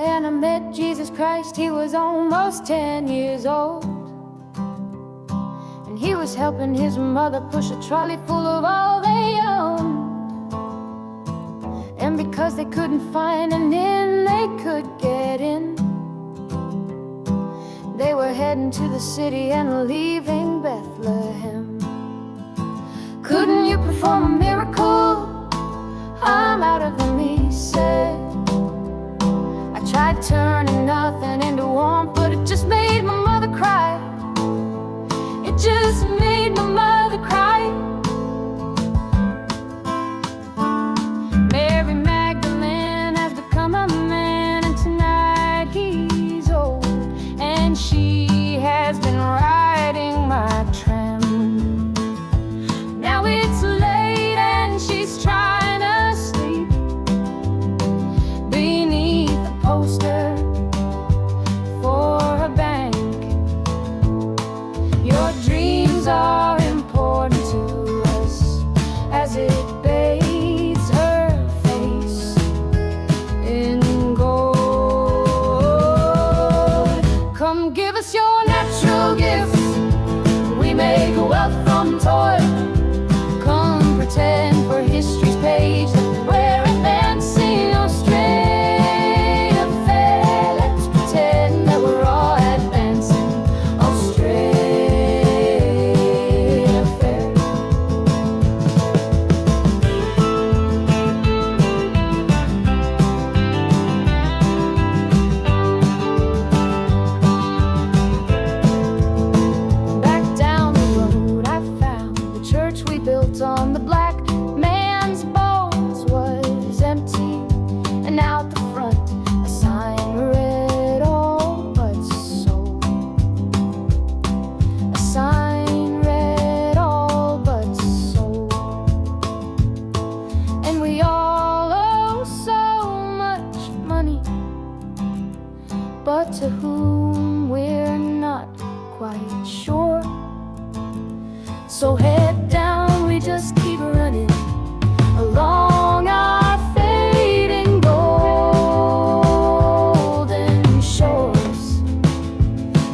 and I met Jesus Christ. He was almost 10 years old, and he was helping his mother push a trolley full of all they owned. And because they couldn't find an inn they could get in, they were heading to the city and leaving Bethlehem. Couldn't you perform a miracle? I'm out of them, he said. I tried turning nothing into warmth, but it just made my mother cry. It just made my mother cry. Mary Magdalene has become a man, and tonight he's old, and she has been riding my tram. Now it's late and she's trying to sleep beneath the poster for a bank. Your dreams are important to us as it bathes her face in gold. Come give us your natural gifts, we make wealth from toil. Come pretend for history's page that we're advancing Australia fair. Let's pretend that we're all advancing Australia fair. Back down the road I found the church we built on the black man's bones was empty, and out the front a sign read all but sold. A sign read all but sold. And we all owe so much money, but to whom we're not quite sure. So head down, we just keep running along our fading golden shores.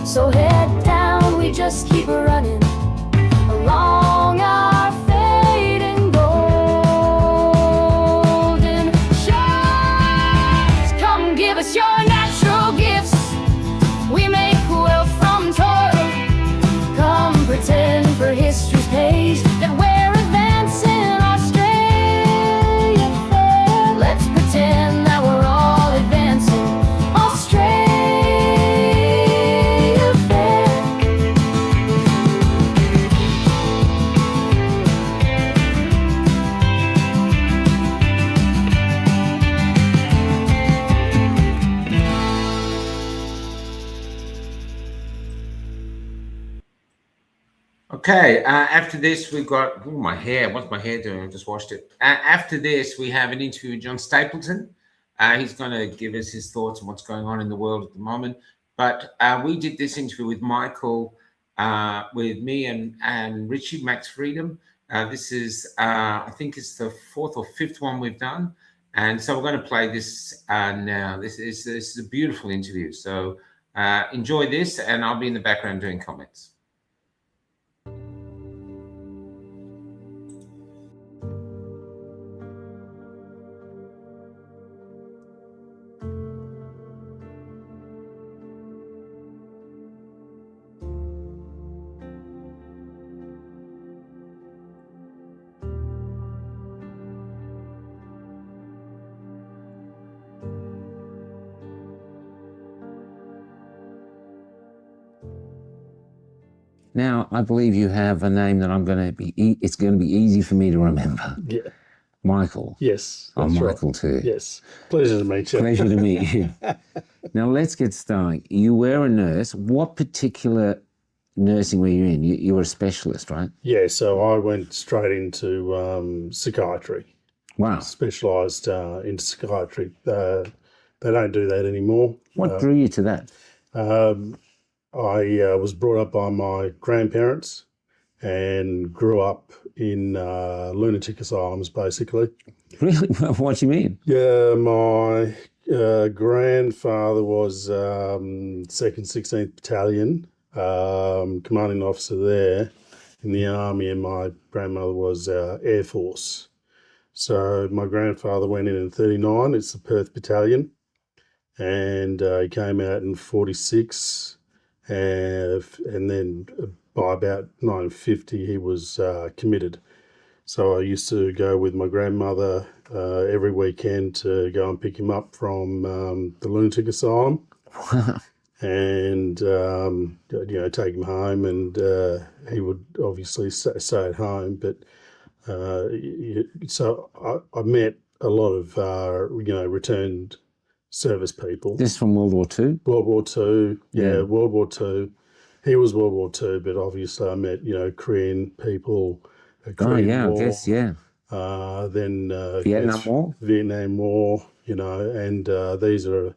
So head down, we just keep running along our fading golden shores. Come give us your natural gifts, we make wealth from toil. Come pretend for history's page that we're advancing Australia fair. Let's pretend that we're all advancing Australia fair. Okay, after this we've got my hair. What's my hair doing? I just washed it. After this we have an interview with John Stapleton. He's going to give us his thoughts on what's going on in the world at the moment. But we did this interview with Michael, with me and Richie, Max Freedom. This is, I think it's the 4th or 5th one we've done. And so we're going to play this now. This is a beautiful interview. So enjoy this, and I'll be in the background doing comments. Now, I believe you have a name that it's going to be easy for me to remember. Yeah. Michael. Yes. I'm that's Michael right. too. Yes. Pleasure to meet you. Pleasure to meet you. Now, let's get started. You were a nurse. What particular nursing were you in? You were a specialist, right? Yeah, so I went straight into psychiatry. Wow. Specialised into psychiatry. They don't do that anymore. What drew you to that? I was brought up by my grandparents and grew up in lunatic asylums, basically. Really? What do you mean? Yeah, my grandfather was 2nd 16th Battalion, commanding officer there in the Army, and my grandmother was Air Force. So my grandfather went in 39, it's the Perth Battalion, and he came out in 46, and then by about 1950 he was committed. So I used to go with my grandmother every weekend to go and pick him up from the lunatic asylum. And take him home, and he would obviously stay at home. But so I met a lot of returned service people. This from World War II? World War II, Yeah. World War II. He was World War II, but obviously I met Korean people. Korean War, I guess, yeah. Then Vietnam War, and these are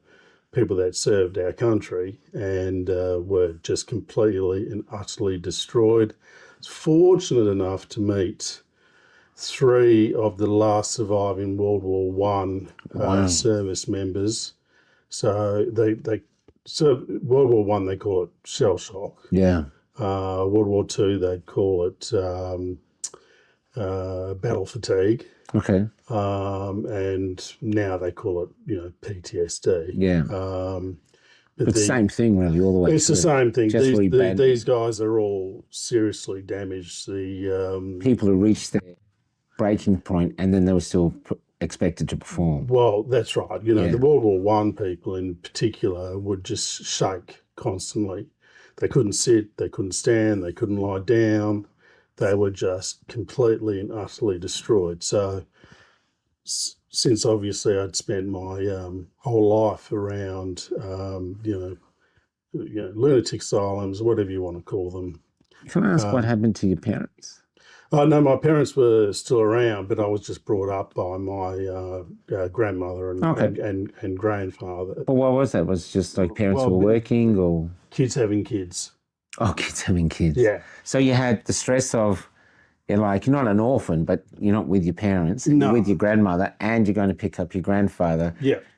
people that served our country and were just completely and utterly destroyed. I was fortunate enough to meet 3 of the last surviving World War I service members. So World War I they call it shell shock. Yeah. World War II they'd call it battle fatigue. Okay. And now they call it, PTSD. Yeah. But the same thing, really, all the way It's through. the same thing. Just really bad. These guys are all seriously damaged. The people who reached their breaking point and then they were still expected to perform. Well, that's right. The World War I people in particular would just shake constantly. They couldn't sit, they couldn't stand, they couldn't lie down. They were just completely and utterly destroyed. So since obviously I'd spent my whole life around, lunatic asylums, whatever you want to call them. Can I ask what happened to your parents? Oh, no, my parents were still around, but I was just brought up by my grandmother and grandfather. But what was that? Was it just like parents were working or? Kids having kids. Oh, kids having kids. Yeah. So you had the stress of, you're not an orphan, but you're not with your parents, you're with your grandmother, and you're going to pick up your grandfather,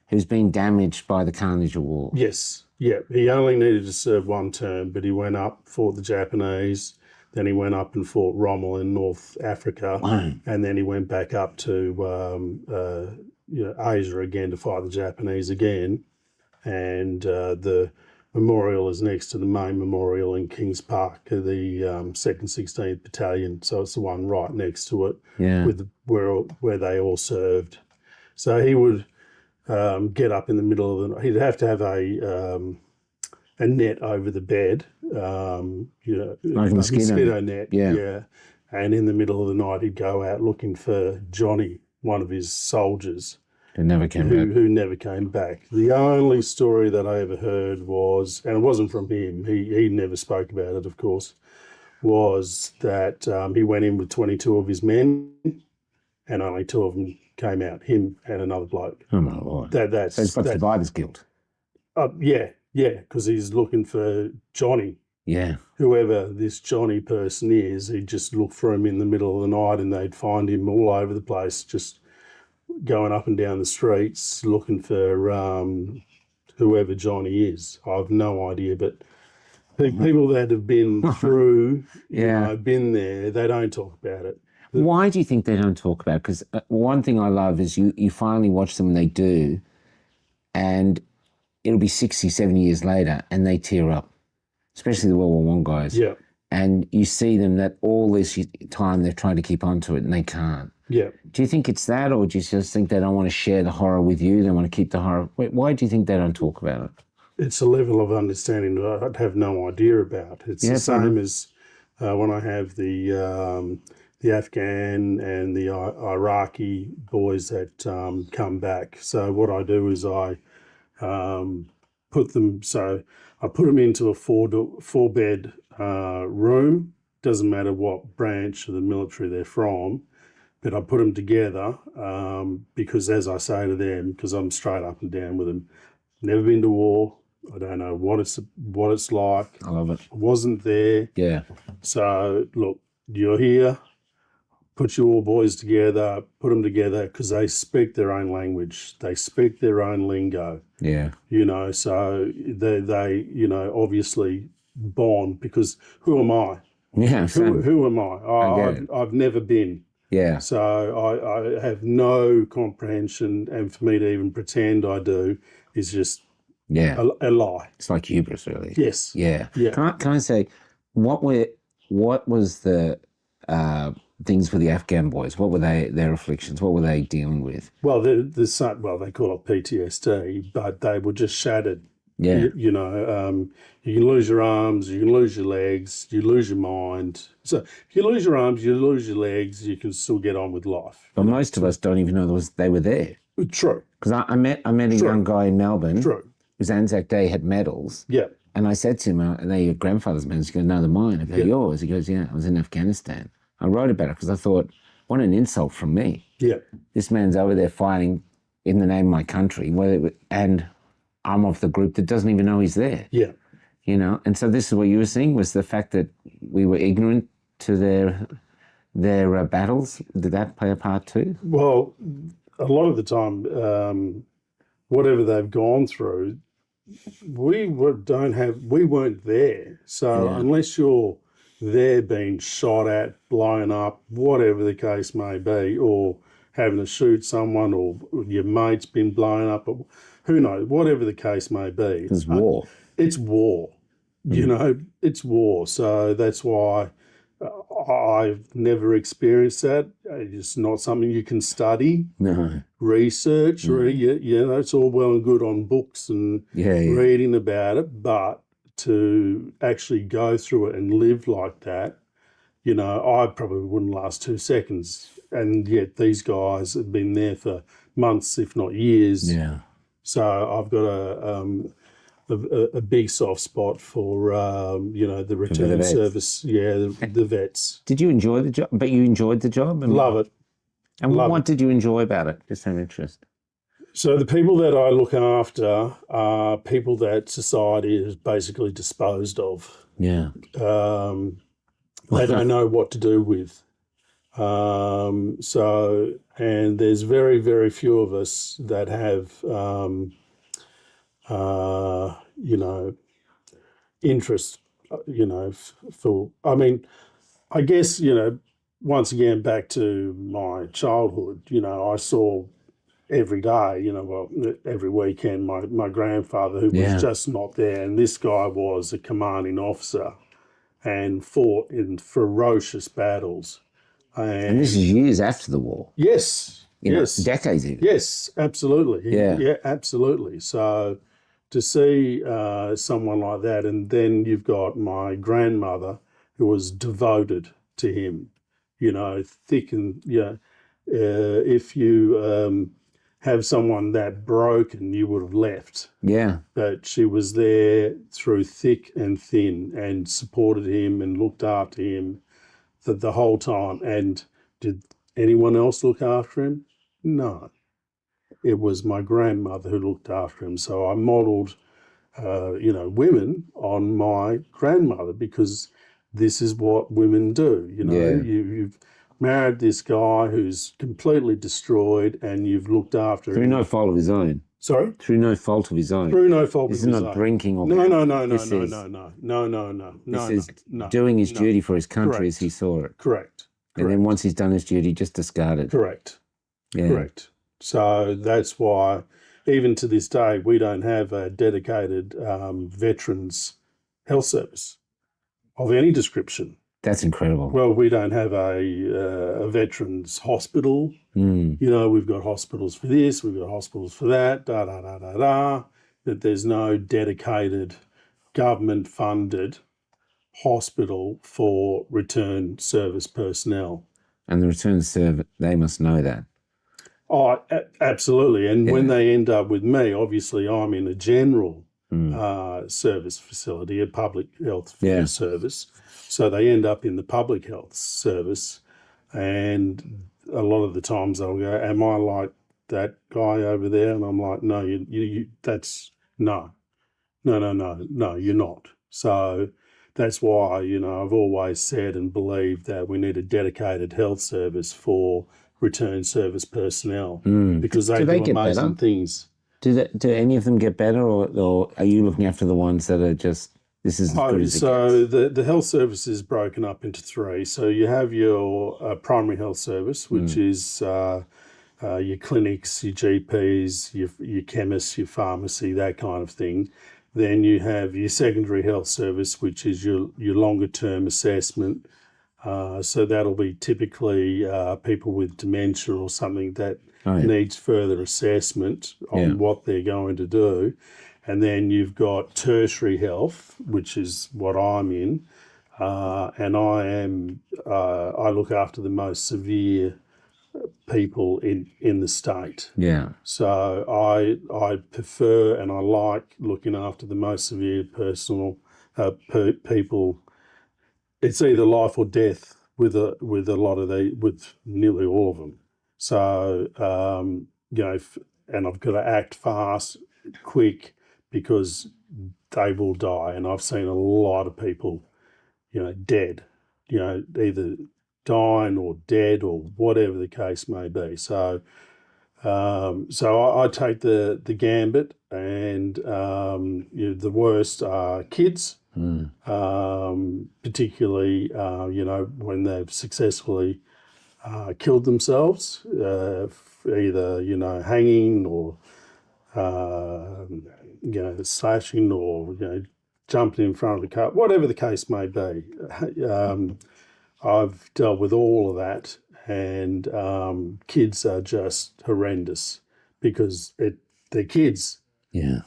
who's been damaged by the carnage of war. Yes, yeah. He only needed to serve 1 term, but he went up, fought the Japanese, then he went up and fought Rommel in North Africa, and then he went back up to Asia again to fight the Japanese again, and the memorial is next to the main memorial in Kings Park, the 2nd 16th Battalion. So it's the one right next to it, with where they all served. So he would get up in the middle of the night. He'd have to have a net over the bed, like a mosquito net. Yeah. And in the middle of the night, he'd go out looking for Johnny, one of his soldiers. Who never came back. The only story that I ever heard was, and it wasn't from him, he never spoke about it, of course, was that he went in with 22 of his men and only 2 of them came out, him and another bloke. Oh, my Lord. So he's got survivor's guilt. Yeah, because he's looking for Johnny. Yeah. Whoever this Johnny person is, he'd just look for him in the middle of the night and they'd find him all over the place, just going up and down the streets looking for whoever Johnny is. I have no idea, but people that have been through, been there, they don't talk about it. Why do you think they don't talk about it? Because one thing I love is you finally watch them and they do, and it'll be 60, 70 years later and they tear up, especially the World War I guys. Yeah. And you see them that all this time they're trying to keep onto it and they can't. Yeah. Do you think it's that, or do you just think they don't want to share the horror with you? They want to keep the horror. Why do you think they don't talk about it? It's a level of understanding that I'd have no idea about. It's the same as when I have the Afghan and the Iraqi boys that come back. So what I do is I put them into a four bed room. Doesn't matter what branch of the military they're from. But I put them together because, as I say to them, because I'm straight up and down with them, never been to war. I don't know what it's like. I love it. I wasn't there. Yeah. So look, you're here. put you all boys together, put them together because they speak their own language. They speak their own lingo, Yeah. you know, so they you know, obviously bond because who am I? Yeah. Same. Who am I? I get it. I've never been. Yeah. So I have no comprehension, and for me to even pretend I do is just Yeah. a lie. It's like hubris, really. Yes. Yeah. Yeah. Can I say, what was the things with the Afghan boys? What were their afflictions? What were they dealing with? Well, they call it PTSD, but they were just shattered. Yeah. You know, you can lose your arms, you can lose your legs, you lose your mind. So if you lose your arms, you lose your legs, you can still get on with life. But most of us don't even know they were there. True. Because I met a young guy in Melbourne. True. Whose Anzac Day had medals. Yeah. And I said to him, "Are they your grandfather's medals?" He goes, "No, they're mine." I go, "Yours?" He goes, "Yeah, I was in Afghanistan." I wrote about it because I thought, what an insult from me. Yeah. This man's over there fighting in the name of my country, and I'm of the group that doesn't even know he's there. Yeah. You know, and so this is what you were seeing, was the fact that we were ignorant to their battles. Did that play a part too? Well, a lot of the time, whatever they've gone through, we weren't there. So unless you're there being shot at, blown up, whatever the case may be, or having to shoot someone, or your mate's been blown up, or who knows, whatever the case may be. It's war. It's war. You know, it's war. So that's why I've never experienced that. It's not something you can study, research, or, you know, it's all well and good on books and reading about it, but to actually go through it and live like that, you know, I probably wouldn't last 2 seconds. And yet these guys have been there for months, if not years. Yeah. So I've got a big soft spot for, you know, the return service. Yeah, the vets. Did you enjoy the job? But you enjoyed the job? Love it. And what did you enjoy about it? Just out of interest. So the people that I look after are people that society has basically disposed of. Yeah. They don't know what to do with. So, and there's very, very few of us that have, you know, interest, you know, for, I mean, I guess, you know, once again, back to my childhood, you know, I saw every day, you know, well, every weekend, my grandfather, who was just not there, and this guy was a commanding officer and fought in ferocious battles. And this is years after the war. Yes. You know, decades even. Yes, absolutely. Yeah, absolutely. So to see someone like that, and then you've got my grandmother who was devoted to him, you know, thick and, you know, if you have someone that broken, you would have left. Yeah. But she was there through thick and thin and supported him and looked after him the whole time. And did anyone else look after him? No. It was my grandmother who looked after him. So I modelled, you know, women on my grandmother, because this is what women do. You know, you've married this guy who's completely destroyed, and you've looked after him. Through no fault of his own. Sorry? Through no fault of his own. Through no fault of his own. This is not drinking or... No. This is doing his duty for his country as he saw it. Correct. And then once he's done his duty, just discard it. Correct. Yeah. Correct. So that's why, even to this day, we don't have a dedicated veterans health service of any description. That's incredible. Well, we don't have a veterans hospital. You know, we've got hospitals for this, we've got hospitals for that, but there's no dedicated government-funded hospital for return service personnel. And the return service, they must know that. Oh, absolutely. And when they end up with me, obviously I'm in a general service facility, a public health service. So they end up in the public health service, and a lot of the times they'll go, "Am I like that guy over there?" And I'm like, "No, you're not." So, that's why, I've always said and believed that we need a dedicated health service for return service personnel because they do get amazing better? things. Do any of them get better, or are you looking after the ones that are just, this is as good as it So gets? the health service is broken up into three. So you have your primary health service, which is your clinics, your GPs, your chemists, your pharmacy, that kind of thing. Then you have your secondary health service, which is your longer term assessment. So that'll be typically people with dementia or something that needs further assessment on what they're going to do. And then you've got tertiary health, which is what I'm in. And I look after the most severe people in the state. Yeah. So I prefer and I like looking after the most severe people. It's either life or death with a lot of with nearly all of them. So and I've got to act fast, quick, because they will die. And I've seen a lot of people, dead, either dying or dead or whatever the case may be. So I take the gambit, and the worst are kids, particularly when they've successfully killed themselves, either hanging or slashing or jumping in front of the car, whatever the case may be. I've dealt with all of that, and kids are just horrendous because they're kids. Yeah.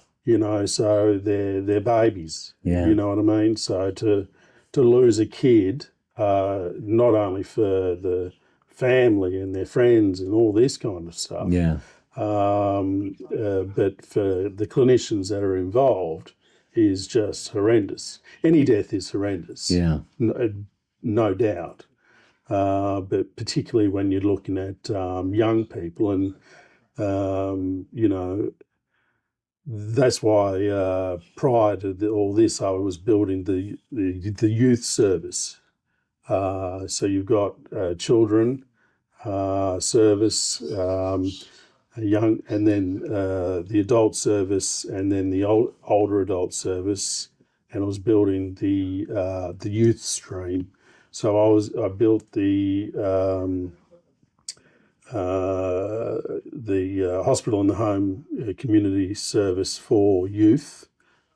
So they're babies. Yeah. You know what I mean? So to lose a kid, not only for the family and their friends and all this kind of stuff, Yeah. but for the clinicians that are involved is just horrendous. Any death is horrendous. Yeah. No doubt. But particularly when you're looking at young people, and that's why prior to all this, I was building the youth service. So you've got children service, young, and then the adult service, and then the older adult service, and I was building the youth stream. So I built the hospital and the home community service for youth,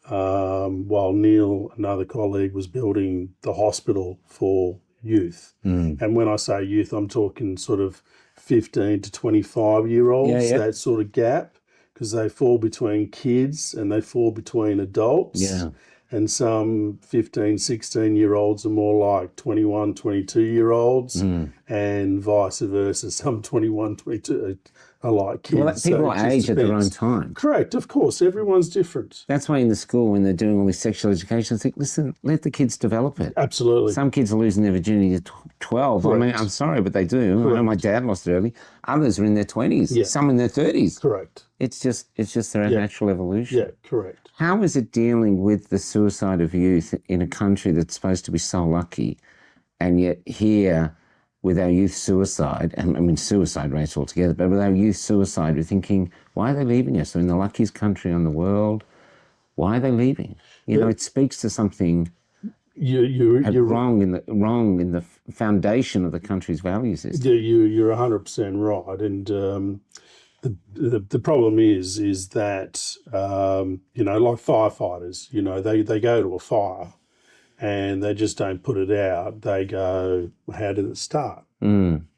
while Neil, another colleague, was building the hospital for youth. And when I say youth, I'm talking sort of 15 to 25-year-olds, that sort of gap, because they fall between kids and they fall between adults. Yeah. And some 15, 16-year-olds are more like 21, 22-year-olds, and vice versa. Some 21, 22 are like kids. Well, people age at their own time. Correct, of course. Everyone's different. That's why in the school, when they're doing all this sexual education, I think, listen, let the kids develop it. Absolutely. Some kids are losing their virginity at 12. Correct. I mean, I'm sorry, but they do. Correct. I know my dad lost it early. Others are in their 20s. Yeah. Some in their 30s. Correct. It's just their natural evolution. Yeah, correct. How is it dealing with the suicide of youth in a country that's supposed to be so lucky, and yet here with our youth suicide, and I mean suicide rates altogether, but with our youth suicide, we're thinking, why are they leaving us? They're in the luckiest country in the world. Why are they leaving? It speaks to something You're wrong in the foundation of the country's value system. You're 100% right, and the problem is that like firefighters, they go to a fire and they just don't put it out. They go, how did it start?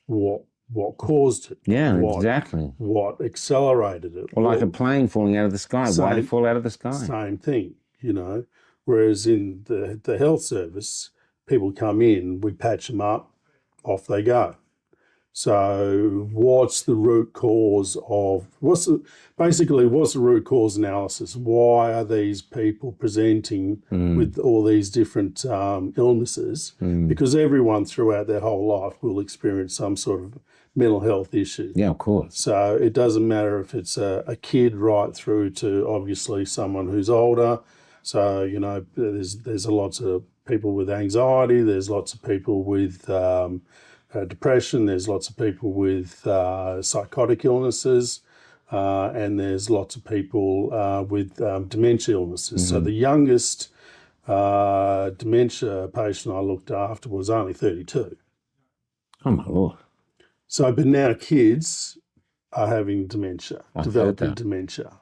What caused it? Yeah, exactly. What accelerated it? Or like a plane falling out of the sky. Why did it fall out of the sky? Same thing, Whereas in the health service, people come in, we patch them up, off they go. So what's the root cause what's the root cause analysis? Why are these people presenting with all these different illnesses? Because everyone throughout their whole life will experience some sort of mental health issue. Yeah, of course. So it doesn't matter if it's a kid right through to obviously someone who's older. So, there's lots of people with anxiety. There's lots of people with depression. There's lots of people with psychotic illnesses. And there's lots of people with dementia illnesses. So the youngest dementia patient I looked after was only 32. Oh my Lord. So, but now kids are having dementia, developing dementia.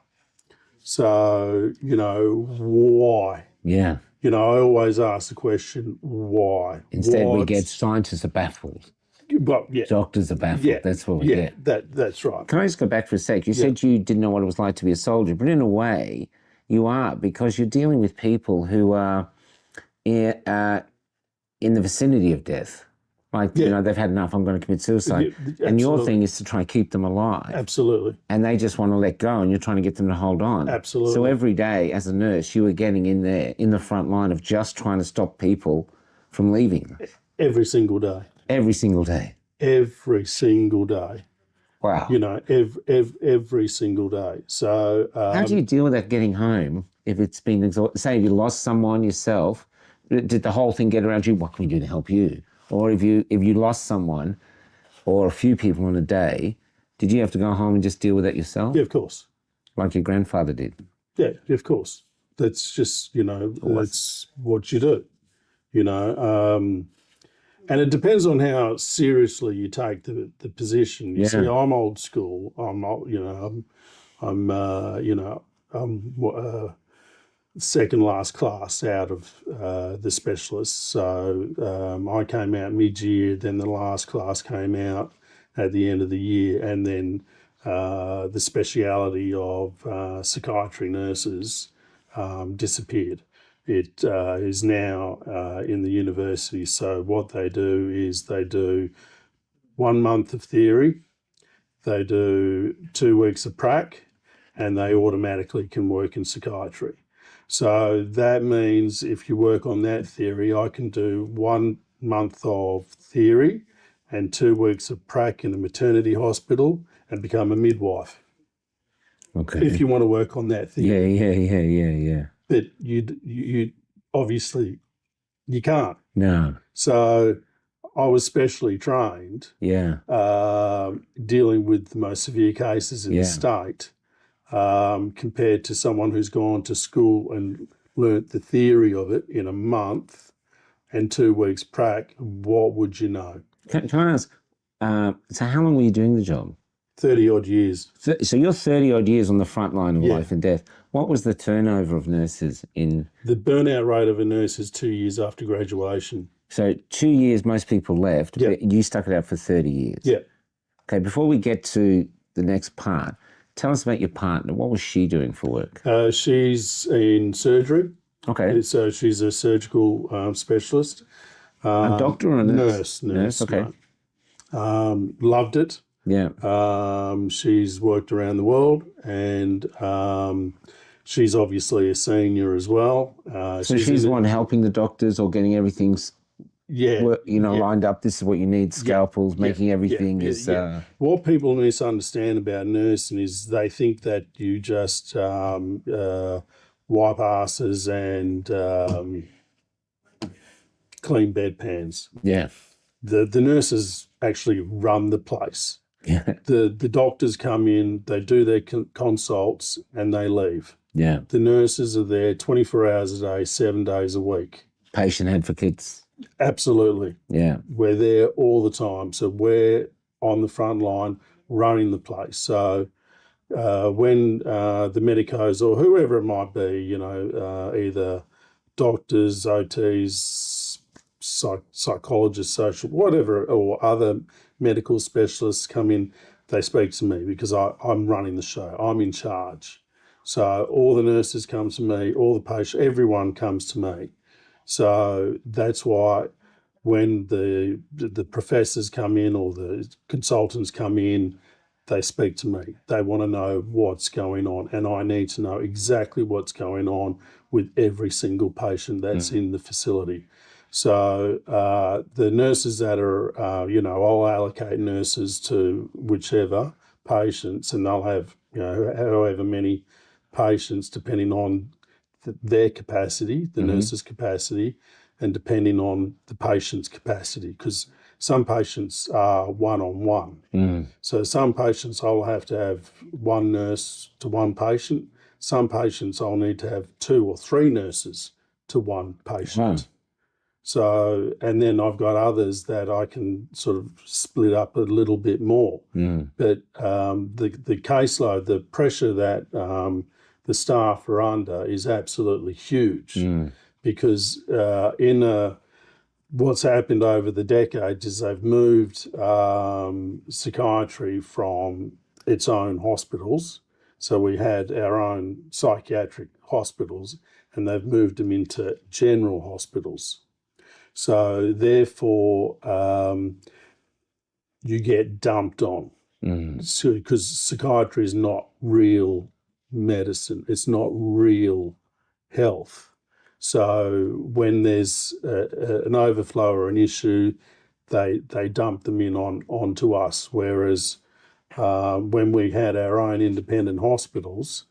So, you know, why? Yeah. You know, I always ask the question, why? Instead, we get scientists are baffled. Well, yeah. Doctors are baffled. Yeah, That's what we get. That's right. Can I just go back for a sec? You said you didn't know what it was like to be a soldier, but in a way, you are, because you're dealing with people who are in the vicinity of death. Like, you know, they've had enough, I'm going to commit suicide. And your thing is to try and keep them alive. Absolutely. And they just want to let go, and you're trying to get them to hold on. Absolutely. So every day as a nurse, you were getting in there, in the front line of just trying to stop people from leaving. Every single day. Every single day. Every single day. Wow. You know, every single day. So how do you deal with that getting home if it's been exhausted? Say if you lost someone yourself, did the whole thing get around you? What can we do to help you? Or if you lost someone or a few people in a day, did you have to go home and just deal with that yourself? Yeah, of course. Like your grandfather did? Yeah, of course. That's just, you know, that's what you do, you know. And it depends on how seriously you take the position. You see, I'm old school. I'm second last class out of the specialists. So I came out mid-year, then the last class came out at the end of the year, and then the speciality of psychiatry nurses disappeared. It is now in the university. So what they do is they do 1 month of theory, they do 2 weeks of prac, and they automatically can work in psychiatry. So that means if you work on that theory, I can do 1 month of theory and 2 weeks of prac in a maternity hospital and become a midwife. Okay. If you want to work on that theory. Yeah. But you obviously you can't. No. So I was specially trained. Yeah. Dealing with the most severe cases in the state. Compared to someone who's gone to school and learnt the theory of it in a month and 2 weeks prac, what would you know? Can I ask, so how long were you doing the job? 30 odd years. So you're 30 odd years on the front line of life and death. What was the turnover of nurses in? The burnout rate of a nurse is 2 years after graduation. So 2 years, most people left, but you stuck it out for 30 years. Yeah. Okay, before we get to the next part, tell us about your partner. What was she doing for work? She's in surgery. Okay. So she's a surgical specialist. A doctor or a nurse? Nurse, okay. No. Loved it. Yeah. She's worked around the world, and she's obviously a senior as well. So she's the one helping the doctors or getting everything lined up. This is what you need, scalpels, making everything is... What people misunderstand about nursing is they think that you just wipe asses and clean bedpans. Yeah. The nurses actually run the place. Yeah. The doctors come in, they do their consults, and they leave. Yeah. The nurses are there 24 hours a day, 7 days a week. Patient advocates. Absolutely. Yeah. We're there all the time. So we're on the front line running the place. So when the medicos or whoever it might be, either doctors, OTs, psychologists, social, whatever, or other medical specialists come in, they speak to me because I'm running the show. I'm in charge. So all the nurses come to me, all the patients, everyone comes to me. So that's why when the professors come in or the consultants come in, they speak to me. They want to know what's going on, and I need to know exactly what's going on with every single patient that's in the facility. So the nurses that are, I'll allocate nurses to whichever patients, and they'll have, however many patients depending on their capacity, the nurse's capacity, and depending on the patient's capacity, because some patients are one-on-one. So some patients I'll have to have one nurse to one patient. Some patients I'll need to have 2 or 3 nurses to one patient. So, and then I've got others that I can sort of split up a little bit more. But the caseload, the pressure that the staff are under is absolutely huge, because what's happened over the decades is they've moved psychiatry from its own hospitals. So we had our own psychiatric hospitals, and they've moved them into general hospitals. So therefore, you get dumped on. So, because psychiatry is not real medicine, it's not real health. So when there's an overflow or an issue, they dump them in onto us. Whereas when we had our own independent hospitals,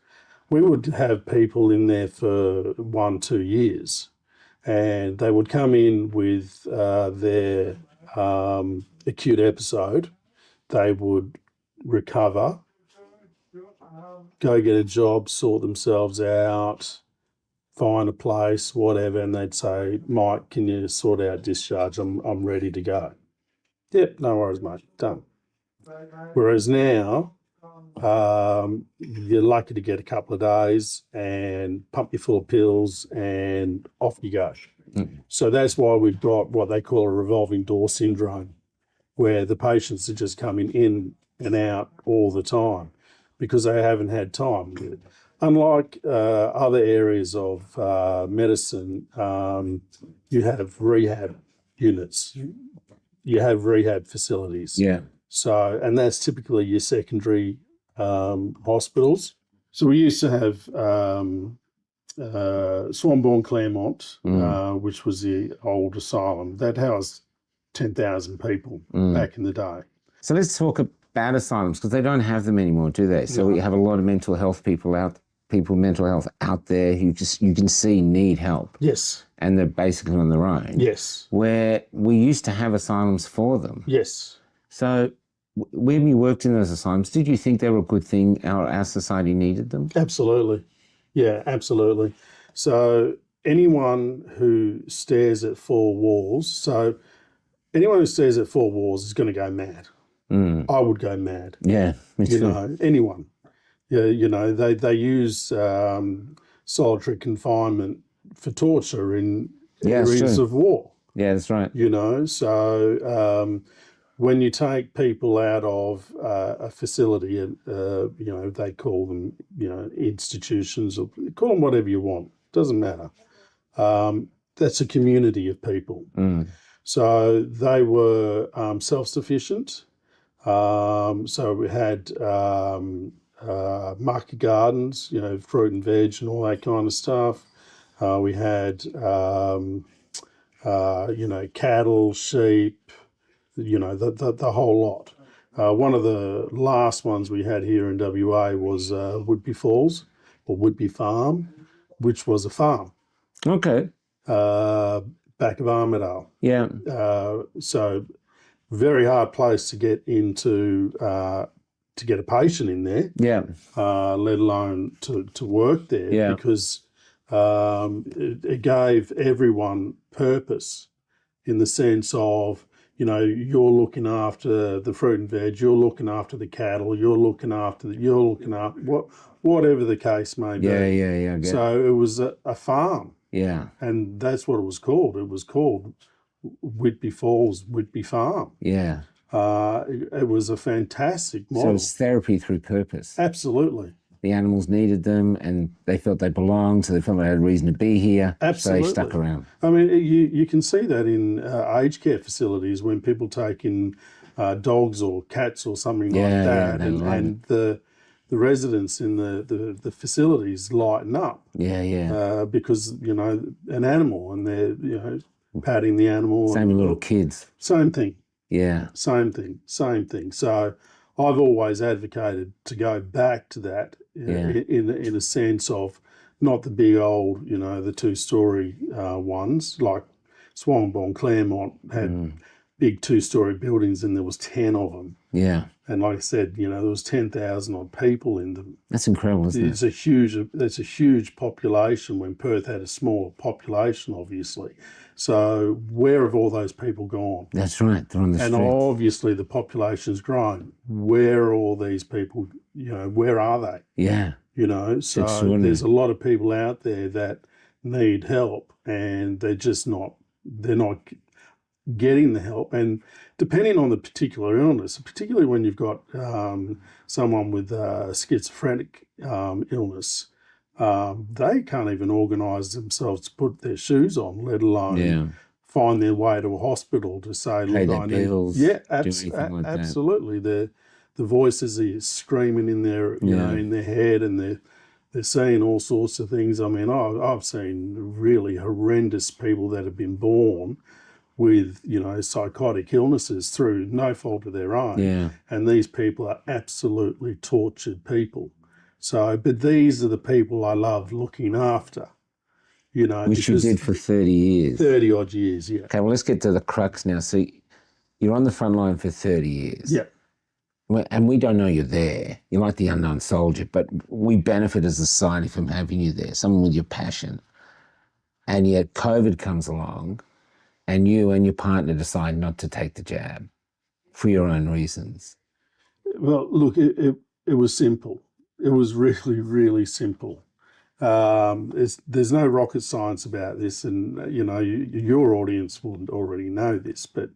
we would have people in there for 1-2 years, and they would come in with their acute episode. They would recover, go get a job, sort themselves out, find a place, whatever, and they'd say, "Mike, can you sort out discharge? I'm ready to go." Yep, no worries, mate, done. Whereas now, you're lucky to get a couple of days and pump you full of pills and off you go. So that's why we've got what they call a revolving door syndrome, where the patients are just coming in and out all the time because they haven't had time. Unlike other areas of medicine, you have rehab units, you have rehab facilities. So, and that's typically your secondary hospitals. So we used to have Swanbourne Claremont, which was the old asylum that housed 10,000 people back in the day. So let's talk about asylums, because they don't have them anymore, do they? So we have a lot of mental health mental health out there who you can see need help. Yes. And they're basically on their own. Yes. Where we used to have asylums for them. Yes. So when you worked in those asylums, did you think they were a good thing? Our society needed them? Absolutely. Yeah, absolutely. So anyone who stares at 4 walls, anyone who stares at 4 walls is going to go mad. I would go mad. Yeah, me too. You know, anyone. Yeah, you know, they use solitary confinement for torture in areas of war. Yeah, that's right. You know, so when you take people out of a facility, you know, they call them, you know, institutions, or call them whatever you want, doesn't matter. That's a community of people. So they were self-sufficient. So we had market gardens, you know, fruit and veg and all that kind of stuff. We had, you know, cattle, sheep, you know, the whole lot. One of the last ones we had here in WA was Woodby Falls, or Woodby Farm, which was a farm. Okay. Back of Armidale. Yeah. So very hard place to get into, to get a patient in there. Yeah. Let alone to work there. Yeah. Because it gave everyone purpose, in the sense of, you know, you're looking after the fruit and veg, you're looking after the cattle, you're looking after whatever the case may be. Yeah. So it was a farm. Yeah. And that's what it was called. It was called Whitby Falls, Whitby Farm. Yeah. It was a fantastic model. So it's therapy through purpose. Absolutely. The animals needed them, and they felt they belonged, so they felt they had a reason to be here. Absolutely. So they stuck around. I mean, you can see that in aged care facilities when people take in dogs or cats or something like that, and the residents in the facilities lighten up. Because, you know, an animal, and they're, you know, patting the animal. Same with little kids. Same thing. Yeah. Same thing. So I've always advocated to go back to that in a sense of not the big old, you know, the 2-story ones, like Swannenborn, Claremont had big 2-story buildings, and there was 10 of them. Yeah. And like I said, there was 10,000 odd people in them. That's incredible, isn't it? It's a huge population when Perth had a smaller population, obviously. So where have all those people gone? That's right. They're on the And street. obviously the population's grown. Where are all these people? Where are they? Yeah. So extraordinary. there's a lot of people out there that need help, and they're not getting the help. And depending on the particular illness, particularly when you've got someone with schizophrenic illness, they can't even organise themselves to put their shoes on, let alone find their way to a hospital to say, Pay look, their I bills, need... Yeah, do anything like that. absolutely. The voices are screaming in their, in their head, and they're saying all sorts of things. I mean, I've seen really horrendous people that have been born with, psychotic illnesses through no fault of their own. Yeah. And these people are absolutely tortured people. So, but these are the people I love looking after, Which you did for 30 years. 30 odd years, yeah. Okay, well, let's get to the crux now. So you're on the front line for 30 years. Yeah. And we don't know you're there. You're like the unknown soldier, but we benefit as a society from having you there, someone with your passion. And yet COVID comes along, and you and your partner decide not to take the jab for your own reasons. Well, look, it was simple. It was really, really simple. There's no rocket science about this, and your audience will already know this. But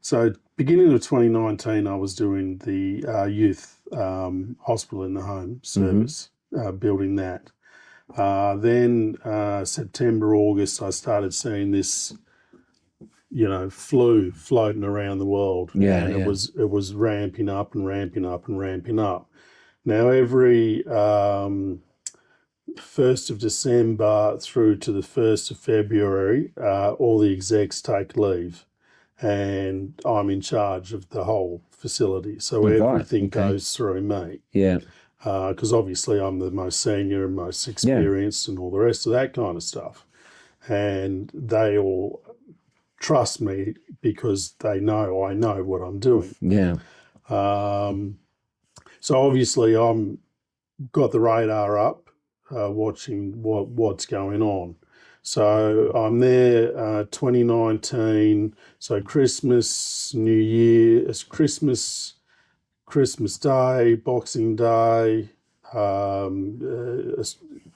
so, beginning of 2019, I was doing the youth hospital in the home service, building that. Then September, August, I started seeing this, flu floating around the world. Yeah, and it was ramping up and ramping up and ramping up. Now every 1st of December through to the 1st of February, all the execs take leave, and I'm in charge of the whole facility. So everything goes through me. Yeah. Because obviously I'm the most senior and most experienced and all the rest of that kind of stuff. And they all trust me because they know I know what I'm doing. Yeah. So obviously I'm got the radar up, watching what's going on. So I'm there 2019, so Christmas, New Year, it's Christmas Day, Boxing Day, New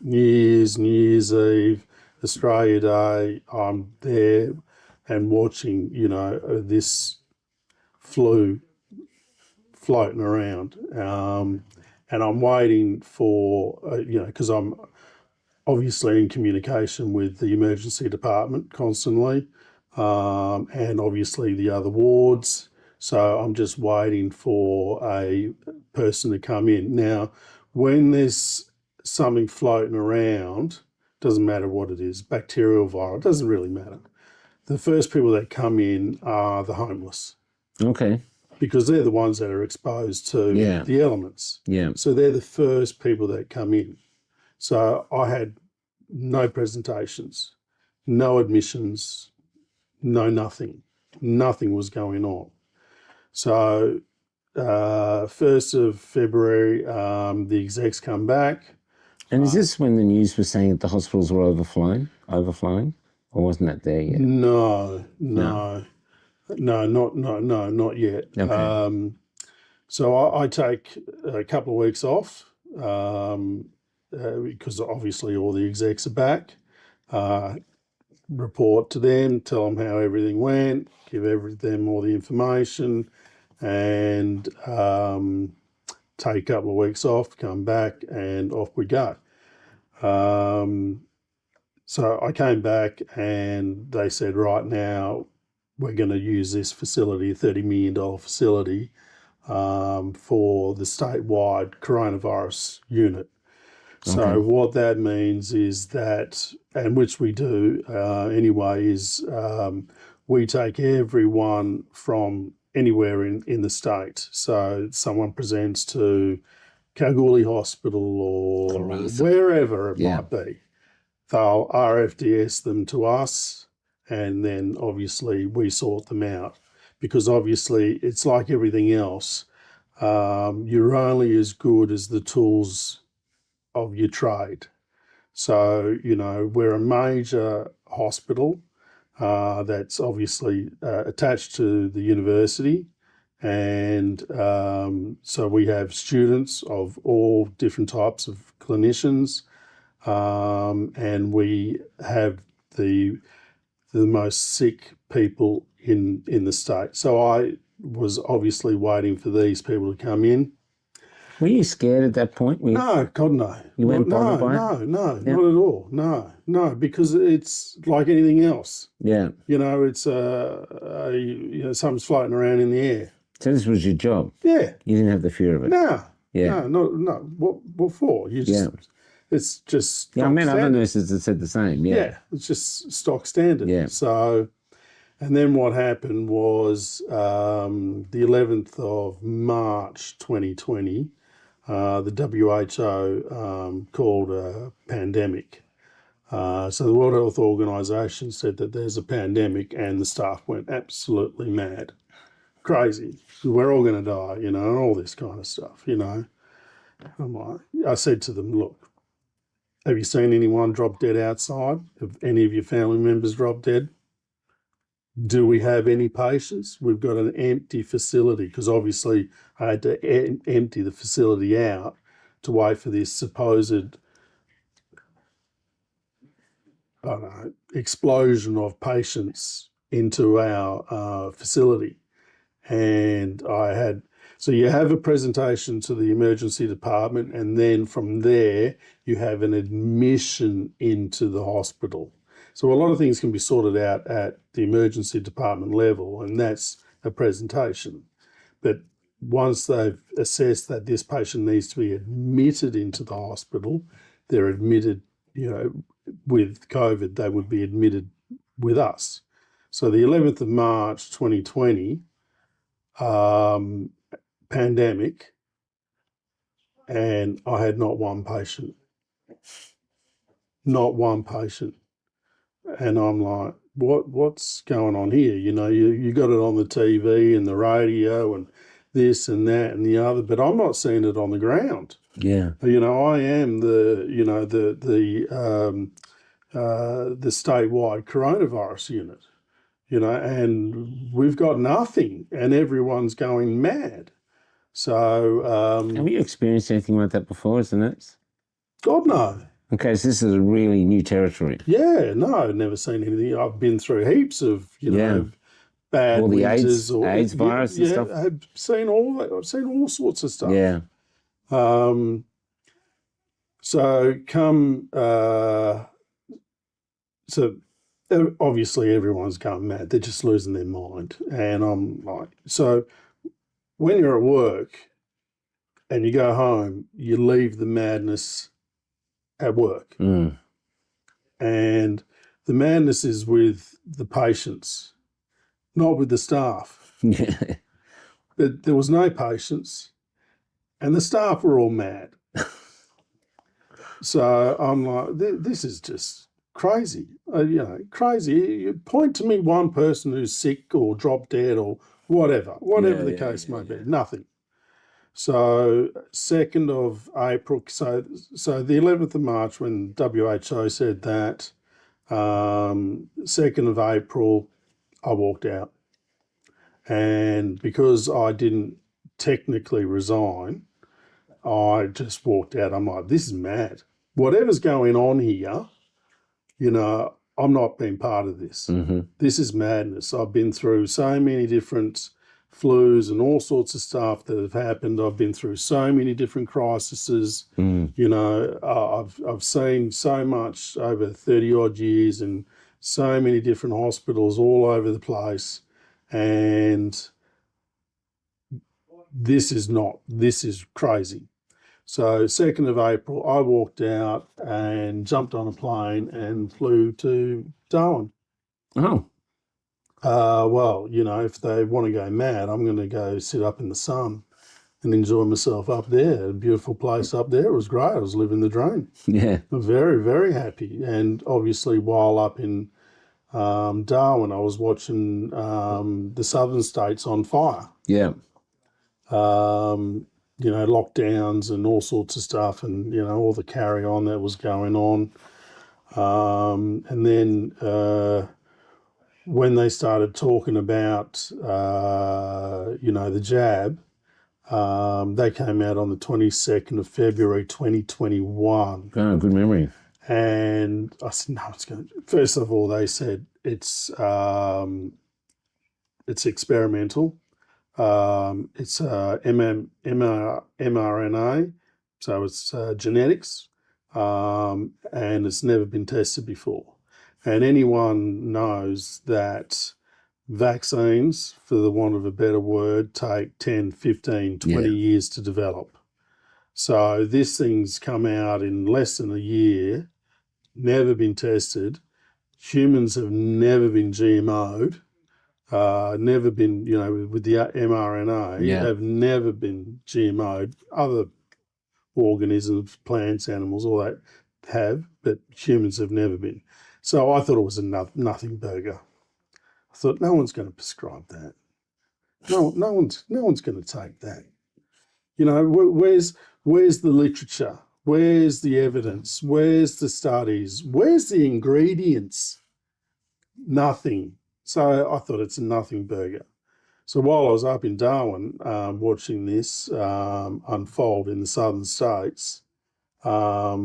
Year's Eve, Australia Day. I'm there and watching, this flu floating around. And I'm waiting for, because I'm obviously in communication with the emergency department constantly, and obviously the other wards. So I'm just waiting for a person to come in. Now, when there's something floating around, doesn't matter what it is, bacterial, viral, doesn't really matter. The first people that come in are the homeless. Okay. Because they're the ones that are exposed to the elements. Yeah. So they're the first people that come in. So I had no presentations, no admissions, no nothing. Nothing was going on. So 1st of February, the execs come back. And is this when the news was saying that the hospitals were overflowing? Or wasn't that there yet? No, not yet. Okay. So I take a couple of weeks off because obviously all the execs are back. Report to them, tell them how everything went, give them all the information, and take a couple of weeks off, come back, and off we go. So I came back and they said, right now, we're going to use this facility, a $30 million facility, for the statewide coronavirus unit. So what that means is that, and which we do anyway, is we take everyone from anywhere in the state. So someone presents to Kalgoorlie Hospital or wherever it might be. They'll RFDS them to us, and then obviously we sort them out, because obviously it's like everything else. You're only as good as the tools of your trade. So, you know, we're a major hospital that's obviously attached to the university. And so we have students of all different types of clinicians, and we have the most sick people in the state. So I was obviously waiting for these people to come in. Were you scared at that point? No, God, no. You weren't bothered by it? No, Yeah. not at all. No, because it's like anything else. Yeah. You know, it's something's floating around in the air. So this was your job. Yeah. You didn't have the fear of it. No. Yeah. No. What for? You just. Yeah. It's just. Yeah, I met other standard. nurses that said the same. Yeah. Yeah, it's just stock standard. Yeah. So, and then what happened was the 11th of March 2020, the WHO called a pandemic. So the World Health Organization said that there's a pandemic, and the staff went absolutely mad. Crazy. We're all going to die, you know, and all this kind of stuff, you know. I said to them, look, have you seen anyone drop dead outside? Have any of your family members dropped dead? Do we have any patients? We've got an empty facility, because obviously I had to empty the facility out to wait for this supposed explosion of patients into our facility. And so you have a presentation to the emergency department, and then from there you have an admission into the hospital. So a lot of things can be sorted out at the emergency department level, and that's a presentation. But once they've assessed that this patient needs to be admitted into the hospital, they're admitted, you know, with COVID, they would be admitted with us. So the 11th of March 2020, pandemic, and I had not one patient. Not one patient. And I'm like, what's going on here? You know, you got it on the TV and the radio and this and that and the other, but I'm not seeing it on the ground. Yeah. You know, I am the statewide coronavirus unit, you know, and we've got nothing, and everyone's going mad. So Have you experienced anything like that before as a nurse? God, no. Okay, so this is a really new territory. Yeah, no, I've never seen anything. I've been through heaps of, you know, bad all the winters AIDS virus and stuff. I've seen all that. I've seen all sorts of stuff. Yeah. So obviously everyone's going mad. They're just losing their mind. And I'm like, so when you're at work and you go home, you leave the madness at work. Mm. And the madness is with the patients, not with the staff. Yeah. But there was no patients, and the staff were all mad. So I'm like, this is just crazy. You know, crazy. You point to me one person who's sick or dropped dead or whatever the case may be. Nothing. So 2nd of April, so the 11th of March when WHO said that, 2nd of April, I walked out. And because I didn't technically resign, I just walked out. I'm like, this is mad. Whatever's going on here, you know, I'm not being part of this. Mm-hmm. This is madness. I've been through so many different flus and all sorts of stuff that have happened. I've been through so many different crises. Mm. You know, I've seen so much over 30 odd years in so many different hospitals all over the place. And this is crazy. So 2nd of April, I walked out and jumped on a plane and flew to Darwin. Oh. Well, you know, if they want to go mad, I'm going to go sit up in the sun and enjoy myself up there. A beautiful place up there. It was great. I was living the dream. Yeah. I'm very, very happy. And obviously while up in Darwin, I was watching the southern states on fire. Yeah. You know, lockdowns and all sorts of stuff, and you know all the carry on that was going on. And then when they started talking about you know, the jab, they came out on the 22nd of February 2021. Oh, good memory. And I said, no, it's going to. First of all, they said it's experimental. It's mRNA, so it's genetics, and it's never been tested before. And anyone knows that vaccines, for the want of a better word, take 10, 15, 20 years to develop. So this thing's come out in less than a year, never been tested. Humans have never been GMO'd. Never been, you know, with the mRNA, have never been GMO'd. Other organisms, plants, animals, all that have, but humans have never been. So I thought it was a nothing burger. I thought no one's going to prescribe that. No one's going to take that. You know, where's the literature? Where's the evidence? Where's the studies? Where's the ingredients? Nothing. So I thought it's a nothing burger. So while I was up in Darwin watching this unfold in the southern states, I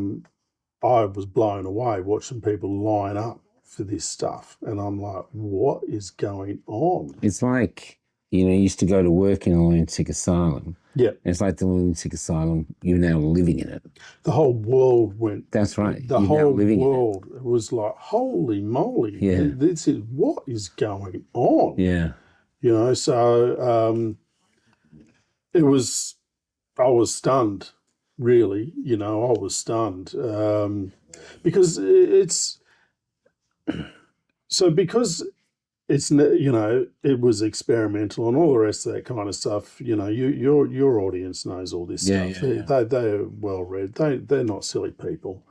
was blown away watching people line up for this stuff. And I'm like, what is going on? It's like, you know, you used to go to work in a lunatic asylum. Yeah. It's like the lunatic asylum, you're now living in it. The whole world went. That's right. The whole world, it was like, holy moly. Yeah. This is, what is going on? Yeah. You know, so it was, I was stunned, really. You know, I was stunned because it's, so because it's, you know, it was experimental and all the rest of that kind of stuff. You know, your audience knows all this stuff. Yeah. They are well read. They're not silly people.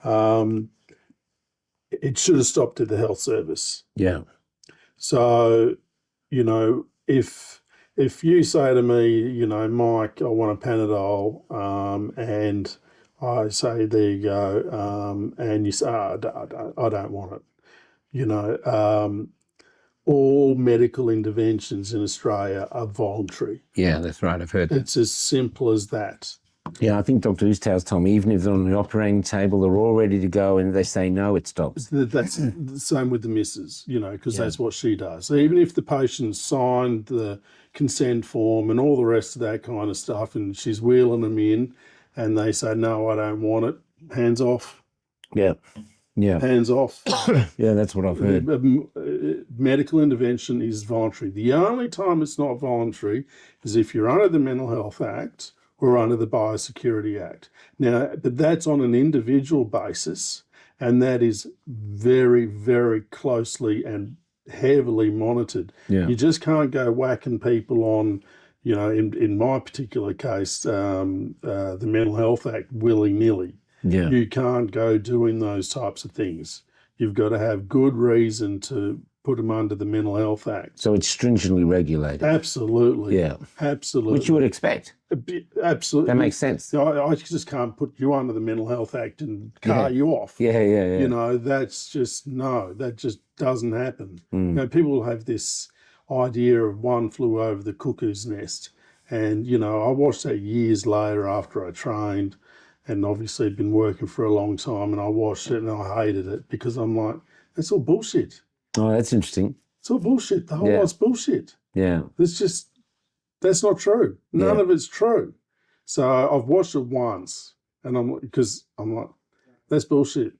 It should have stopped at the health service. Yeah. So, you know, if you say to me, you know, Mike, I want a Panadol, and I say, there you go, and you say, I don't want it. You know, all medical interventions in Australia are voluntary. Yeah, that's right. I've heard that. It's as simple as that. Yeah, I think Dr. Oosthuis told me, even if they're on the operating table, they're all ready to go, and they say no, it stops. That's the same with the missus, you know, because that's what she does. So even if the patient signed the consent form and all the rest of that kind of stuff, and she's wheeling them in, and they say, no, I don't want it, hands off. Yeah. Yeah. Hands off. Yeah, that's what I've heard. Medical intervention is voluntary. The only time it's not voluntary is if you're under the Mental Health Act or under the Biosecurity Act. Now, but that's on an individual basis, and that is very, very closely and heavily monitored. Yeah. You just can't go whacking people on, you know, in my particular case, the Mental Health Act willy-nilly. Yeah. You can't go doing those types of things. You've got to have good reason to put them under the Mental Health Act. So it's stringently regulated. Absolutely. Yeah. Absolutely. Which you would expect. Absolutely. That makes sense. I just can't put you under the Mental Health Act and car you off. Yeah. You know, that's just, no, that just doesn't happen. You know, people have this idea of one flew over the cuckoo's nest. And, you know, I watched that years later after I trained, and obviously been working for a long time, and I watched it and I hated it because I'm like, that's all bullshit. Oh, that's interesting. It's all bullshit. The whole lot's bullshit. Yeah. It's just, that's not true. None of it's true. So I've watched it once, and because I'm like, that's bullshit.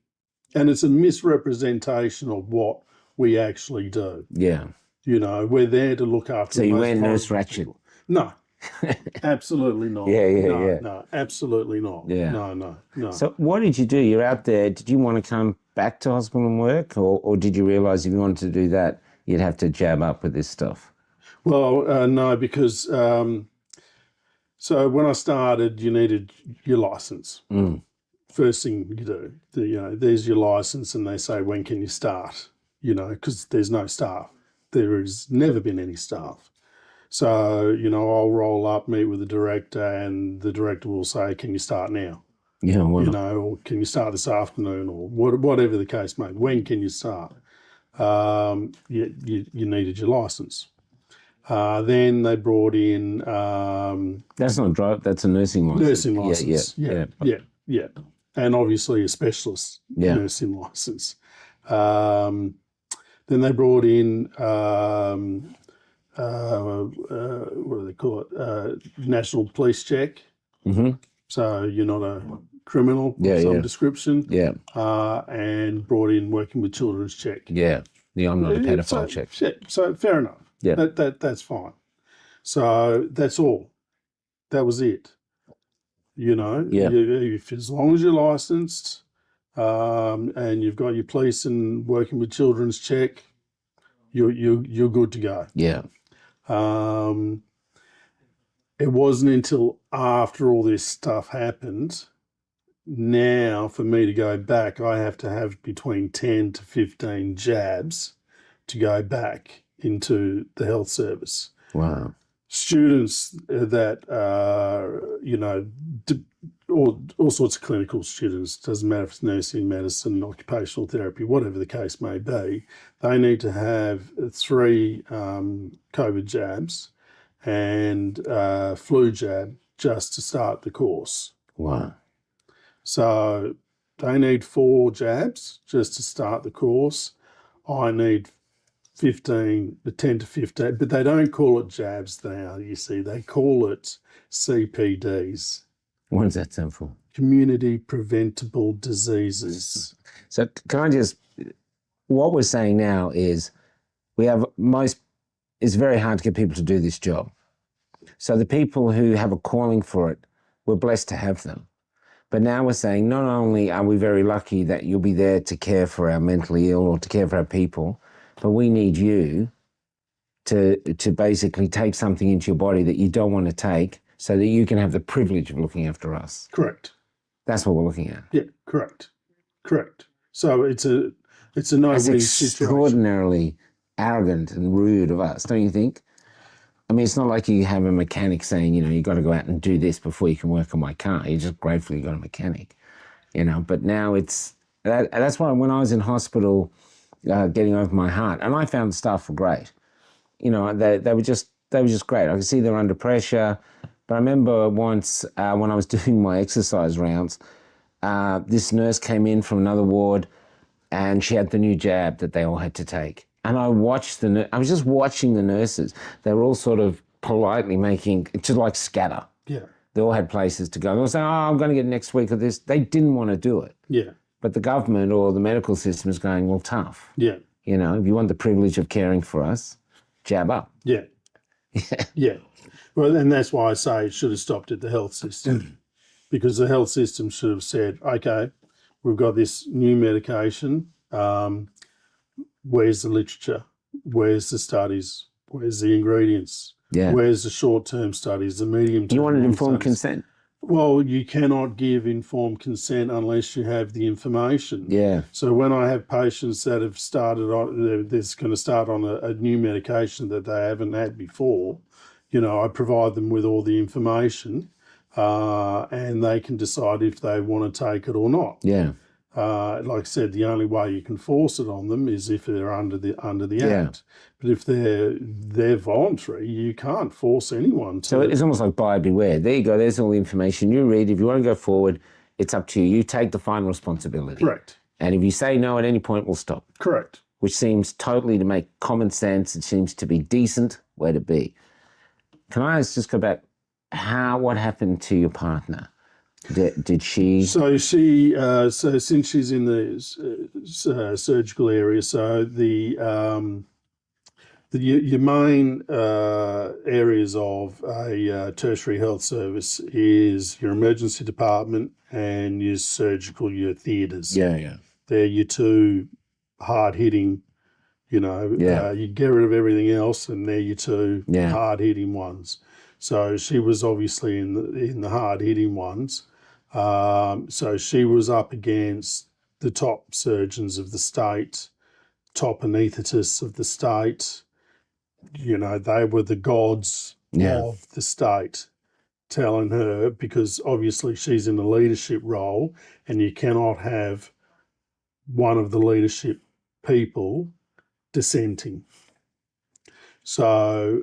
And it's a misrepresentation of what we actually do. Yeah. You know, we're there to look after. So you weren't Nurse Ratched? No. Absolutely not. No, absolutely not. Yeah. No. So what did you do? You're out there. Did you want to come back to hospital and work, or did you realise if you wanted to do that, you'd have to jab up with this stuff? Well, no, because so when I started, you needed your licence. First thing you do, you know, there's your licence, and they say, when can you start? you know, because there's no staff. There has never been any staff. So, you know, I'll roll up, meet with the director, and the director will say, can you start now? Yeah, well, You know, or can you start this afternoon, or whatever the case may be. When can you start? You needed your license. Then they brought in that's not drive. That's a nursing license. nursing license. Yeah. And obviously a specialist nursing license. Then they brought in what do they call it? National police check. Mm-hmm. So you're not a criminal of some description. Yeah. And brought in working with children's check. Yeah. The I'm not a pedophile check. So fair enough. Yeah. That's fine. So that's all. That was it. You know, if as long as you're licensed and you've got your police and working with children's check, you're good to go. Yeah. It wasn't until after all this stuff happened, now for me to go back, I have to have between 10 to 15 jabs to go back into the health service. Wow. Students that you know, all sorts of clinical students, doesn't matter if it's nursing, medicine, occupational therapy, whatever the case may be, they need to have 3 COVID jabs and flu jab just to start the course. Wow. So they need 4 jabs just to start the course. I need 10 to 15, but they don't call it jabs now, you see. They call it CPDs. What does that stand for? Community preventable diseases. So can I just, what we're saying now is it's very hard to get people to do this job. So the people who have a calling for it, we're blessed to have them. But now we're saying not only are we very lucky that you'll be there to care for our mentally ill or to care for our people, but we need you to basically take something into your body that you don't want to take so that you can have the privilege of looking after us. Correct. That's what we're looking at. Yeah, correct. So it's a no-win situation. Extraordinarily arrogant and rude of us, don't you think? I mean, it's not like you have a mechanic saying, you know, you got to go out and do this before you can work on my car. You just gratefully got a mechanic, you know. But now that's why when I was in hospital getting over my heart, and I found the staff were great. You know, they were just great. I could see they're under pressure. But I remember once when I was doing my exercise rounds, this nurse came in from another ward and she had the new jab that they all had to take. And I was just watching the nurses. They were all sort of politely making, just like scatter. Yeah. They all had places to go. They were saying, I'm going to get next week of this. They didn't want to do it. Yeah. But the government or the medical system is going, well, tough. Yeah. You know, if you want the privilege of caring for us, jab up. Yeah. Yeah. Well, and that's why I say it should have stopped at the health system, because the health system should have said, okay, we've got this new medication. Where's the literature? Where's the studies? Where's the ingredients? Yeah. Where's the short-term studies, the medium-term? You wanted informed studies? consent. Well, you cannot give informed consent unless you have the information. Yeah. So when I have patients that have started on, they're going to start on a new medication that they haven't had before, you know, I provide them with all the information and they can decide if they want to take it or not. Yeah. Like I said, the only way you can force it on them is if they're under the act. But if they're voluntary, you can't force anyone to. So it's almost like buyer beware. There you go. There's all the information. You read. If you want to go forward, it's up to you. You take the final responsibility. Correct. And if you say no at any point, we'll stop. Correct. Which seems totally to make common sense. It seems to be decent way to be. Can I just go back? What happened to your partner? Did she? So she, so since she's in the surgical area, so your main areas of a tertiary health service is your emergency department and your surgical, your theatres. Yeah. They're your 2 hard-hitting, you know, you get rid of everything else and they're your 2 hard-hitting ones. So she was obviously in the hard-hitting ones. So she was up against the top surgeons of the state top anaesthetists of the state. You know, they were the gods of the state, telling her, because obviously she's in a leadership role and you cannot have one of the leadership people dissenting. So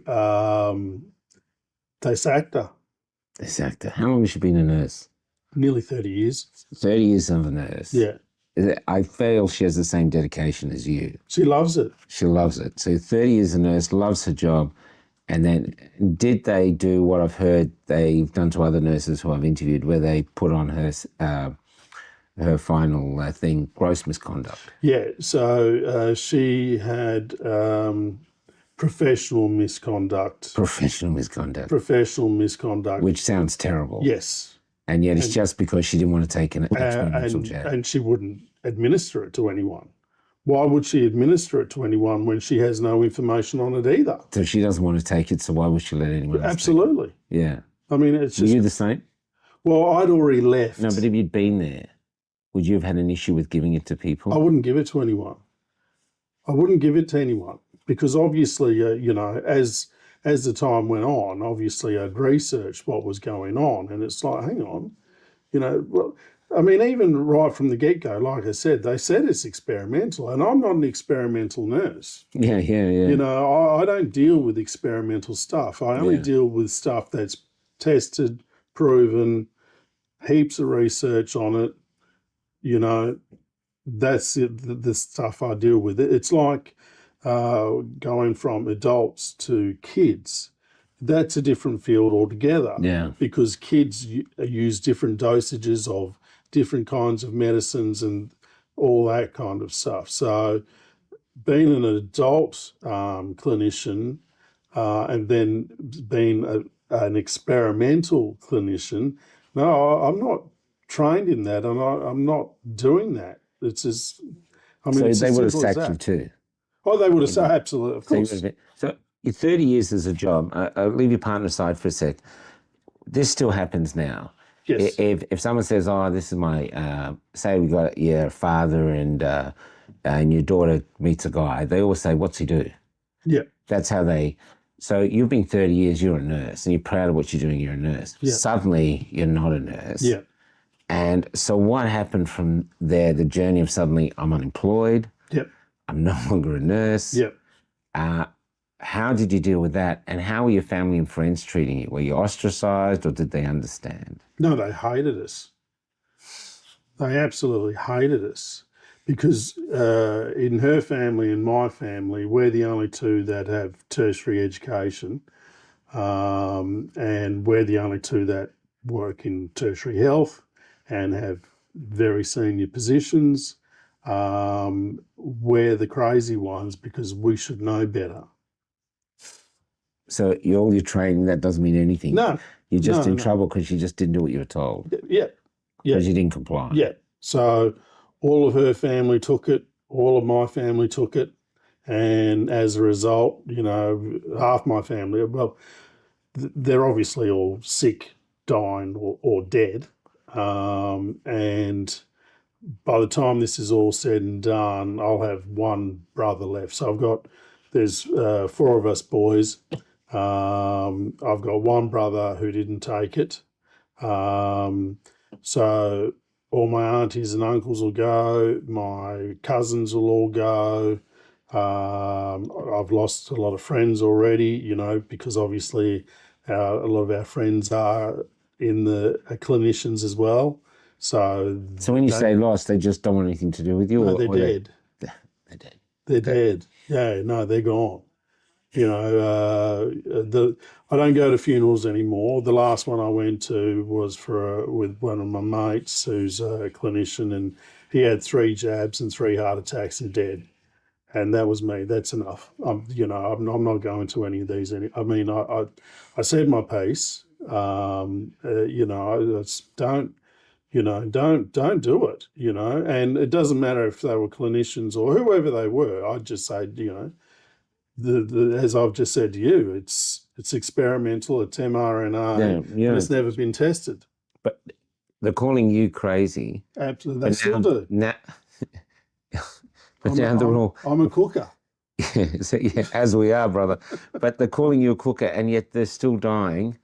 they sacked her. They sacked her. How long has she been a nurse? Nearly 30 years. 30 years of a nurse. Yeah. I feel she has the same dedication as you. She loves it. She loves it. So 30 years a nurse, loves her job. And then did they do what I've heard they've done to other nurses who I've interviewed, where they put on her final thing, gross misconduct? Yeah. So she had professional misconduct. Professional misconduct. Professional misconduct. Which sounds terrible. Yes. And yet it's just because she didn't want to take an experimental jab. And she wouldn't administer it to anyone. Why would she administer it to anyone when she has no information on it either? So she doesn't want to take it, so why would she let anyone else Absolutely. take it? Yeah. I mean, it's just... Were you the same? Well, I'd already left. No, but if you'd been there, would you have had an issue with giving it to people? I wouldn't give it to anyone. I wouldn't give it to anyone because obviously, you know, as the time went on, obviously I'd researched what was going on, and it's like, hang on, you know, well, I mean, even right from the get-go, like I said, they said it's experimental, and I'm not an experimental nurse. Yeah. You know, I don't deal with experimental stuff. I only deal with stuff that's tested, proven, heaps of research on it. You know, that's it, the stuff I deal with. It's like going from adults to kids. That's a different field altogether. Yeah. Because kids use different dosages of different kinds of medicines and all that kind of stuff. So being an adult clinician and then being an experimental clinician, no, I'm not trained in that, and I'm not doing that. It's as, I mean, so it's they would have simple as sacked you that. too. Oh, they would have said, absolutely, of course. So your 30 years as a job, I'll leave your partner aside for a sec. This still happens now. Yes. If someone says, oh, this is my, say we got your father and your daughter meets a guy, they always say, what's he do? Yeah. That's how they, so you've been 30 years, you're a nurse, and you're proud of what you're doing, you're a nurse. Yeah. Suddenly, you're not a nurse. Yeah. And so what happened from there, the journey of suddenly I'm unemployed, Yep. I'm no longer a nurse. Yep. How did you deal with that? And how were your family and friends treating you? Were you ostracized, or did they understand? No, they hated us. They absolutely hated us because in her family and my family, we're the only two that have tertiary education, and we're the only two that work in tertiary health and have very senior positions. We're the crazy ones because we should know better. So all your training, that doesn't mean anything. No. You're just in trouble because you just didn't do what you were told. Yeah. Because you didn't comply. Yeah. So all of her family took it, all of my family took it, and as a result, you know, half my family, well, they're obviously all sick, dying, or dead. And by the time this is all said and done, I'll have one brother left. So there's 4 of us boys. I've got one brother who didn't take it. So all my aunties and uncles will go, my cousins will all go. I've lost a lot of friends already, you know, because obviously a lot of our friends are clinicians as well. So when you say lost, they just don't want anything to do with you? No, they're dead. They're dead. They're dead. Yeah, no, they're gone. You know, I don't go to funerals anymore. The last one I went to was with one of my mates who's a clinician, and he had 3 jabs and 3 heart attacks and dead. And that was me. That's enough. You know, I'm not going to any of these. I mean, I said my piece. You know, don't do it. You know, and it doesn't matter if they were clinicians or whoever they were. I'd just say, you know, as I've just said to you, it's experimental. It's mRNA. And it's never been tested. But they're calling you crazy. Absolutely, they still do. But now they're all, I'm a cooker. so, yeah, as we are, brother. But they're calling you a cooker, and yet they're still dying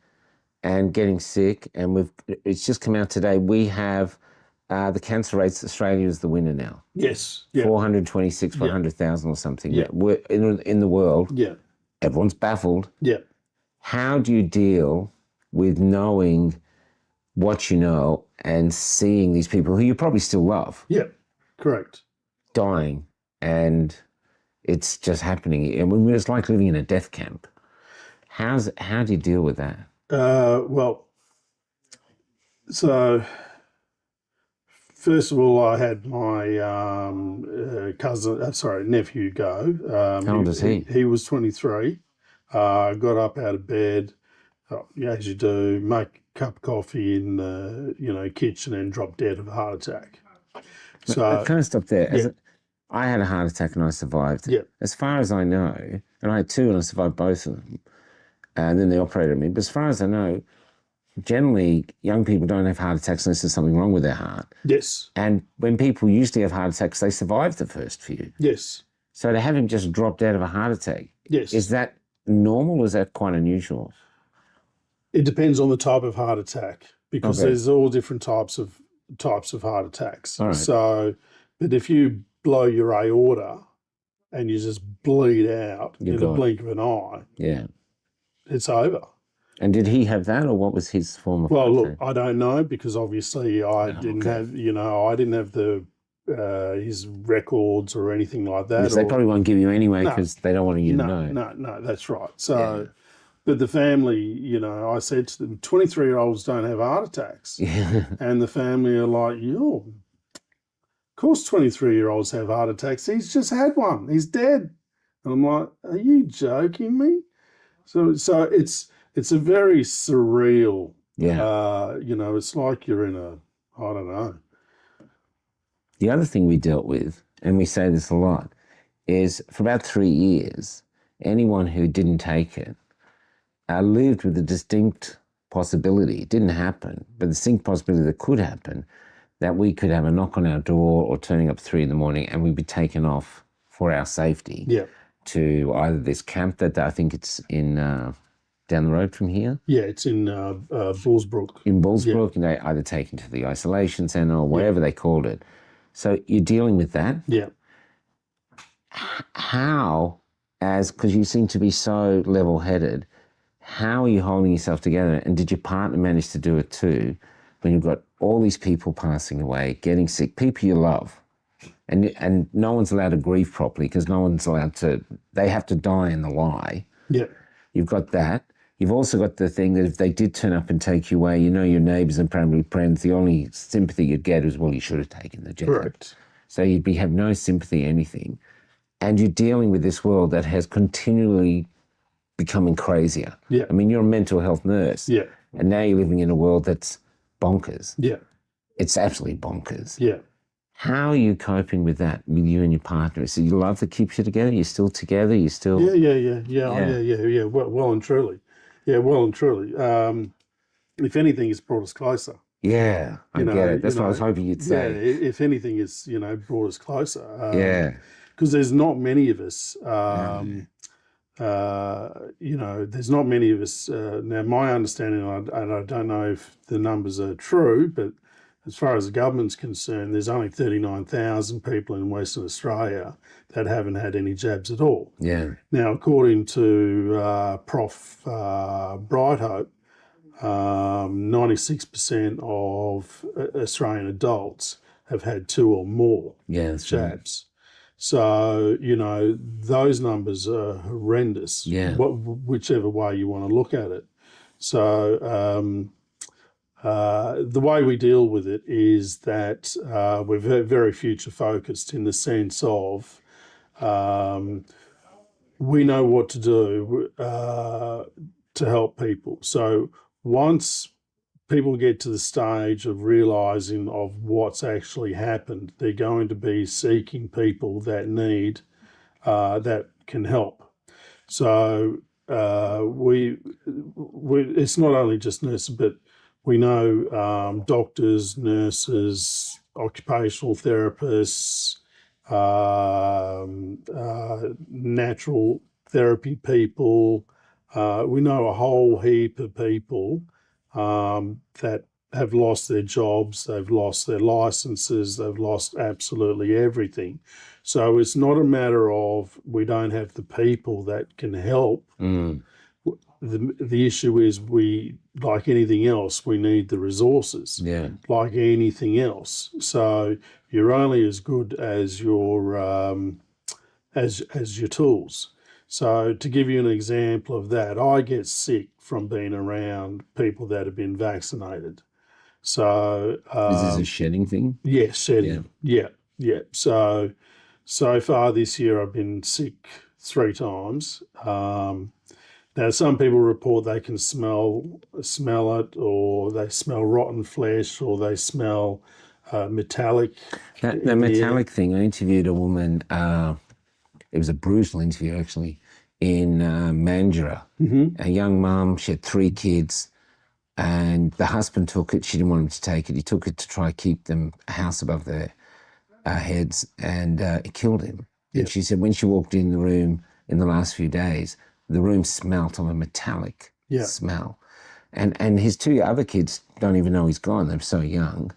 and getting sick. And it's just come out today. We have the cancer rates. Australia is the winner now. Yes. Yeah. 426 per 100,000 or something. Yeah. We're in the world. Yeah. Everyone's baffled. Yeah. How do you deal with knowing what you know and seeing these people who you probably still love? Yeah. Correct. Dying, and it's just happening. I mean, it's like living in a death camp. How do you deal with that? Well, so first of all, I had my nephew go. How old is he? He was 23. Got up out of bed, as you do, make a cup of coffee in the kitchen, and dropped dead of a heart attack. So Can I stop there? Yeah. I had a heart attack and I survived. Yeah. As far as I know, and I had two and I survived both of them, and then they operated on me. But as far as I know, generally young people don't have heart attacks unless there's something wrong with their heart. Yes. And when people usually have heart attacks, they survive the first few. Yes. So to have him just dropped out of a heart attack, Yes. is that normal or is that quite unusual? It depends on the type of heart attack, because Okay. there's all different types of heart attacks. All right. So, but if you blow your aorta and you just bleed out You're in the gone. blink of an eye, Yeah. it's over. And did he have that, or what was his form of Well, heart look, attack? I don't know, because obviously I didn't okay. have the his records or anything like that. Because they or- probably won't give you anyway No. because they don't want you to know. No, that's right. So, Yeah. but the family, I said to them, 23-year-olds don't have heart attacks. Yeah. And the family are like, of course 23-year-olds have heart attacks. He's just had one. He's dead. And I'm like, are you joking me? So it's a very surreal, Yeah. it's like you're in I don't know. The other thing we dealt with, and we say this a lot, is for about 3 years, anyone who didn't take it lived with a distinct possibility. It didn't happen, but the distinct possibility that could happen, that we could have a knock on our door or turning up 3 a.m. and we'd be taken off for our safety Yeah. to either this camp that I think it's in down the road from here, Yeah, it's in Bullsbrook. in Bullsbrook, and they either taken to the isolation centre or whatever they called it. So you're dealing with that. Yeah. How, because you seem to be so level-headed, how are you holding yourself together? And did your partner manage to do it too, when you've got all these people passing away, getting sick, people you love, and no one's allowed to grieve properly because no one's allowed to, they have to die in the lie. Yeah. You've got that. You've also got the thing that if they did turn up and take you away, your neighbours and family friends, the only sympathy you'd get is, well, you should have taken the jab. Correct. So you'd have no sympathy, anything. And you're dealing with this world that has continually becoming crazier. Yeah. I mean, you're a mental health nurse. Yeah. And now you're living in a world that's bonkers. Yeah. It's absolutely bonkers. Yeah. How are you coping with that, with you and your partner? Is it your love that keeps you together? You're still together? You're still... Yeah. Well and truly. Yeah, well and truly. If anything, it's brought us closer. Yeah, I get it. That's what I was hoping you'd Yeah, say. if anything, it's, brought us closer. Yeah. Because there's not many of us, there's not many of us. Now, my understanding, and I don't know if the numbers are true, but as far as the government's concerned, there's only 39,000 people in Western Australia that haven't had any jabs at all. Yeah. Now, according to Prof. Brighthope, 96% of Australian adults have had 2 or more Yeah, that's right. jabs. So, those numbers are horrendous, Yeah. whichever way you want to look at it. So, the way we deal with it is that we're very, very future focused, in the sense of we know what to do to help people. So once people get to the stage of realising of what's actually happened, they're going to be seeking people that need, that can help. So it's not only just nurses, but we know doctors, nurses, occupational therapists, natural therapy people. We know a whole heap of people that have lost their jobs, they've lost their licenses, they've lost absolutely everything. So it's not a matter of we don't have the people that can help. The issue is we, like anything else, we need the resources. Yeah. Like anything else. So you're only as good as your as your tools. So to give you an example of that, I get sick from being around people that have been vaccinated. So Is this a shedding thing? yeah, shedding. Yeah. So far this year I've been sick 3 times. Now some people report they can smell it, or they smell rotten flesh, or they smell metallic. The metallic thing, I interviewed a woman, it was a brutal interview actually, in Mandurah. A young mum, she had 3 kids, and the husband took it. She didn't want him to take it. He took it to try keep them a house above their heads, and it killed him. Yeah. And she said when she walked in the room in the last few days, the room smelt of a metallic smell. And his 2 other kids don't even know he's gone. They're so young.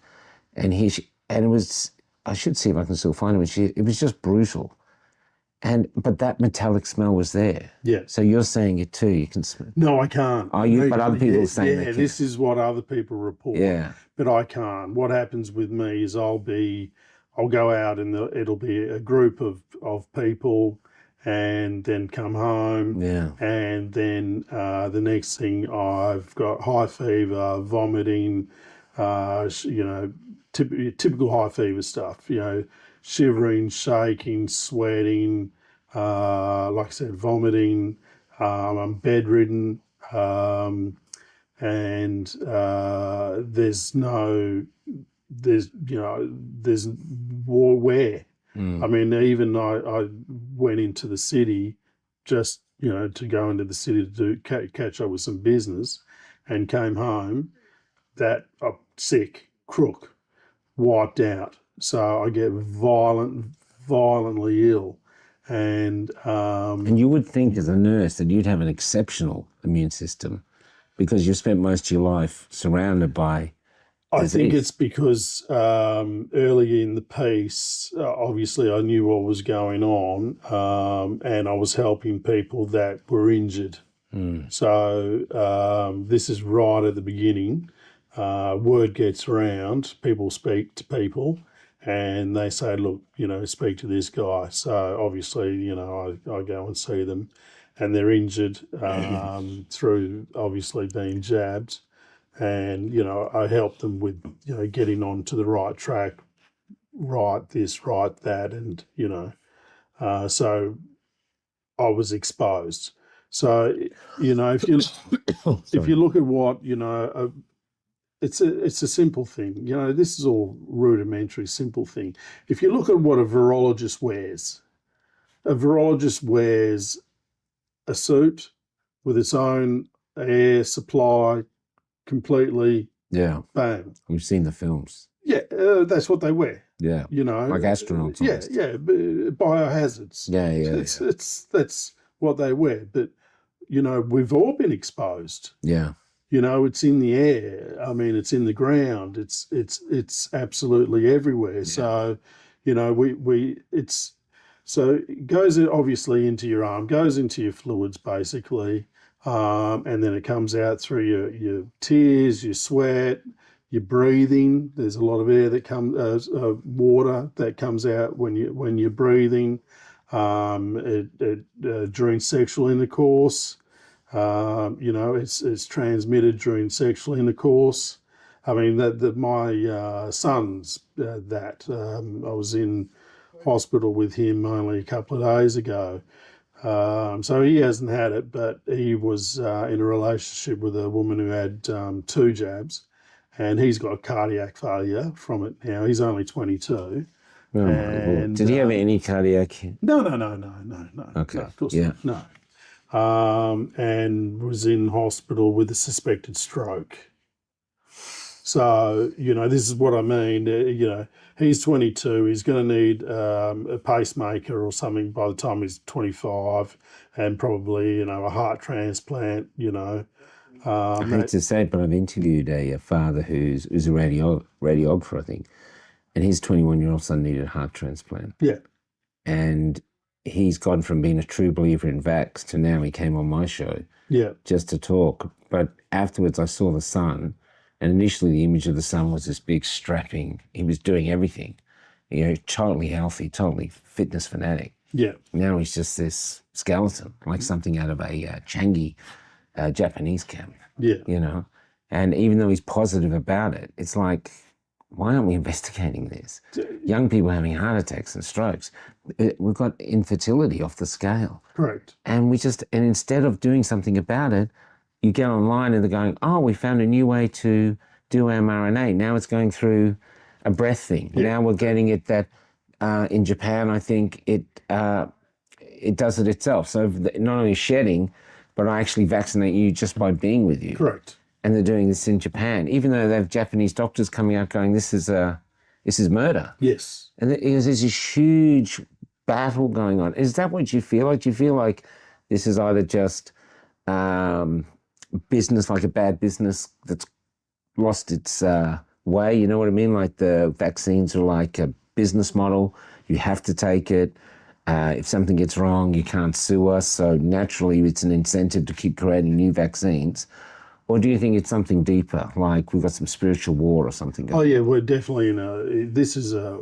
And it was, I should see if I can still find him. It was just brutal. But that metallic smell was there. Yeah. So you're saying it too. You can smell. No, I can't. Are you? But other people are saying they yeah, can. this is what other people report. Yeah. But I can't. What happens with me is I'll go out and it'll be a group of people, and then come home. Yeah. And then the next thing, I've got high fever, vomiting, typical high fever stuff, shivering, shaking, sweating, like I said, vomiting. I'm bedridden, and there's where. I mean, even I went into the city just, to go into the city to catch up with some business, and came home that I'm sick, crook, wiped out. So I get violently ill. And you would think as a nurse that you'd have an exceptional immune system, because you've spent most of your life surrounded by disease. I think it's because early in the piece, obviously I knew what was going on, and I was helping people that were injured. So this is right at the beginning. Word gets around, people speak to people, and they say, look, speak to this guy. So obviously, I go and see them, and they're injured through obviously being jabbed. And, I help them with, getting onto the right track, right this, right that. And, so I was exposed. So, if you look at what, it's a simple thing. This is all rudimentary, simple thing. If you look at what a virologist wears a suit with its own air supply, completely, bang. We've seen the films. Yeah, that's what they wear. Yeah, like astronauts. Yeah, biohazards. Yeah. That's what they wear. But we've all been exposed. Yeah. It's in the air. I mean, it's in the ground. It's absolutely everywhere. Yeah. So, so it goes obviously into your arm, goes into your fluids basically. And then it comes out through your tears, your sweat, your breathing. There's a lot of air that comes, water that comes out when you're breathing. During sexual intercourse, it's transmitted during sexual intercourse. I mean, my son's I was in hospital with him only a couple of days ago. So he hasn't had it, but he was in a relationship with a woman who had 2 jabs, and he's got cardiac failure from it now. He's only 22. Oh, and, did he have any cardiac? No. Okay. No, of course not. No. And was in hospital with a suspected stroke. So, this is what I mean. He's 22. He's going to need a pacemaker or something by the time he's 25, and probably, a heart transplant, I hate to say it, but I've interviewed a father who's a radiographer, I think, and his 21-year-old son needed a heart transplant. Yeah. And he's gone from being a true believer in vax to now he came on my show just to talk. But afterwards I saw the son, and initially the image of the son was this big strapping, he was doing everything, totally healthy, totally fitness fanatic. Yeah. Now he's just this skeleton, like something out of a Changi Japanese camp. Yeah. And even though he's positive about it, it's like, why aren't we investigating this? Young people having heart attacks and strokes. We've got infertility off the scale. Correct. And instead of doing something about it, you get online and they're going, oh, we found a new way to do mRNA. Now it's going through a breath thing. Yeah. Now we're getting it that in Japan, I think it does it itself. So not only shedding, but I actually vaccinate you just by being with you. Correct. And they're doing this in Japan, even though they have Japanese doctors coming out going, this is murder. Yes. And there's this huge battle going on. Is that what you feel like? Do you feel like this is either just business, like a bad business that's lost its way? You know what I mean? Like the vaccines are like a business model. You have to take it. If something gets wrong, you can't sue us. So naturally, it's an incentive to keep creating new vaccines. Or do you think it's something deeper, like we've got some spiritual war or something? Oh, yeah, we're definitely this is a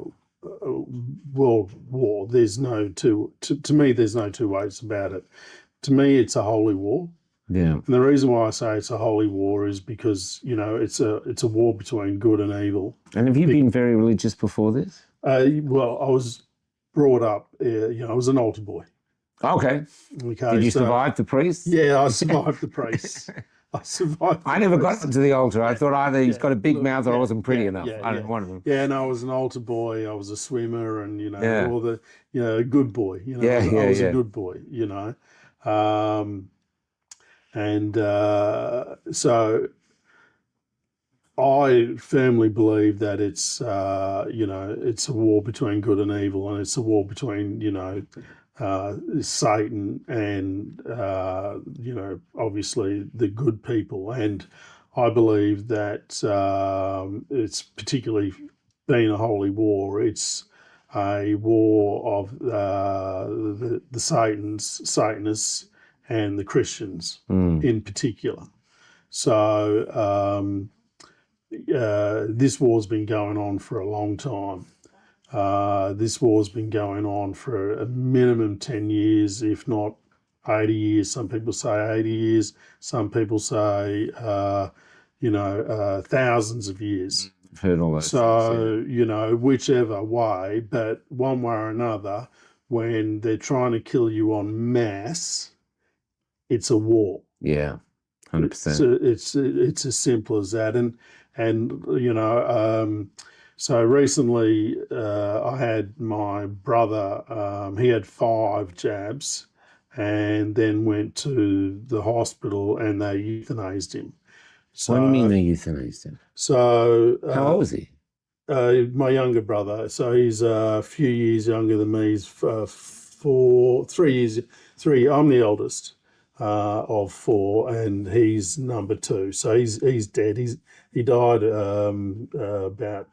world war. There's no to me, there's no two ways about it. To me, it's a holy war. Yeah. And the reason why I say it's a holy war is because, it's a war between good and evil. And have you been very religious before this? Well, I was brought up, I was an altar boy. Okay. Did you survive the priest? Yeah, I survived the priest. I survived. I never got into the altar. I thought either he's got a big mouth or I wasn't pretty enough. I didn't want him. Yeah, and I was an altar boy. I was a swimmer, and all the a good boy. I was a good boy. So I firmly believe that it's it's a war between good and evil, and it's a war between Satan and obviously the good people. And I believe that it's particularly being a holy war. It's a war of the Satanists and the Christians in particular. So this war's been going on for a long time. This war's been going on for a minimum 10 years, if not 80 years. Some people say 80 years. Some people say, thousands of years. I've heard all those So, whichever way, but one way or another, when they're trying to kill you en masse, it's a war. Yeah, 100%. So it's as simple as that. So recently I had my brother, he had 5 jabs and then went to the hospital and they euthanized him. So, what do you mean they euthanized him? So how old was he? My younger brother. So he's a few years younger than me. He's 3 years. I'm the eldest of 4, and he's number 2. So he's dead. He died about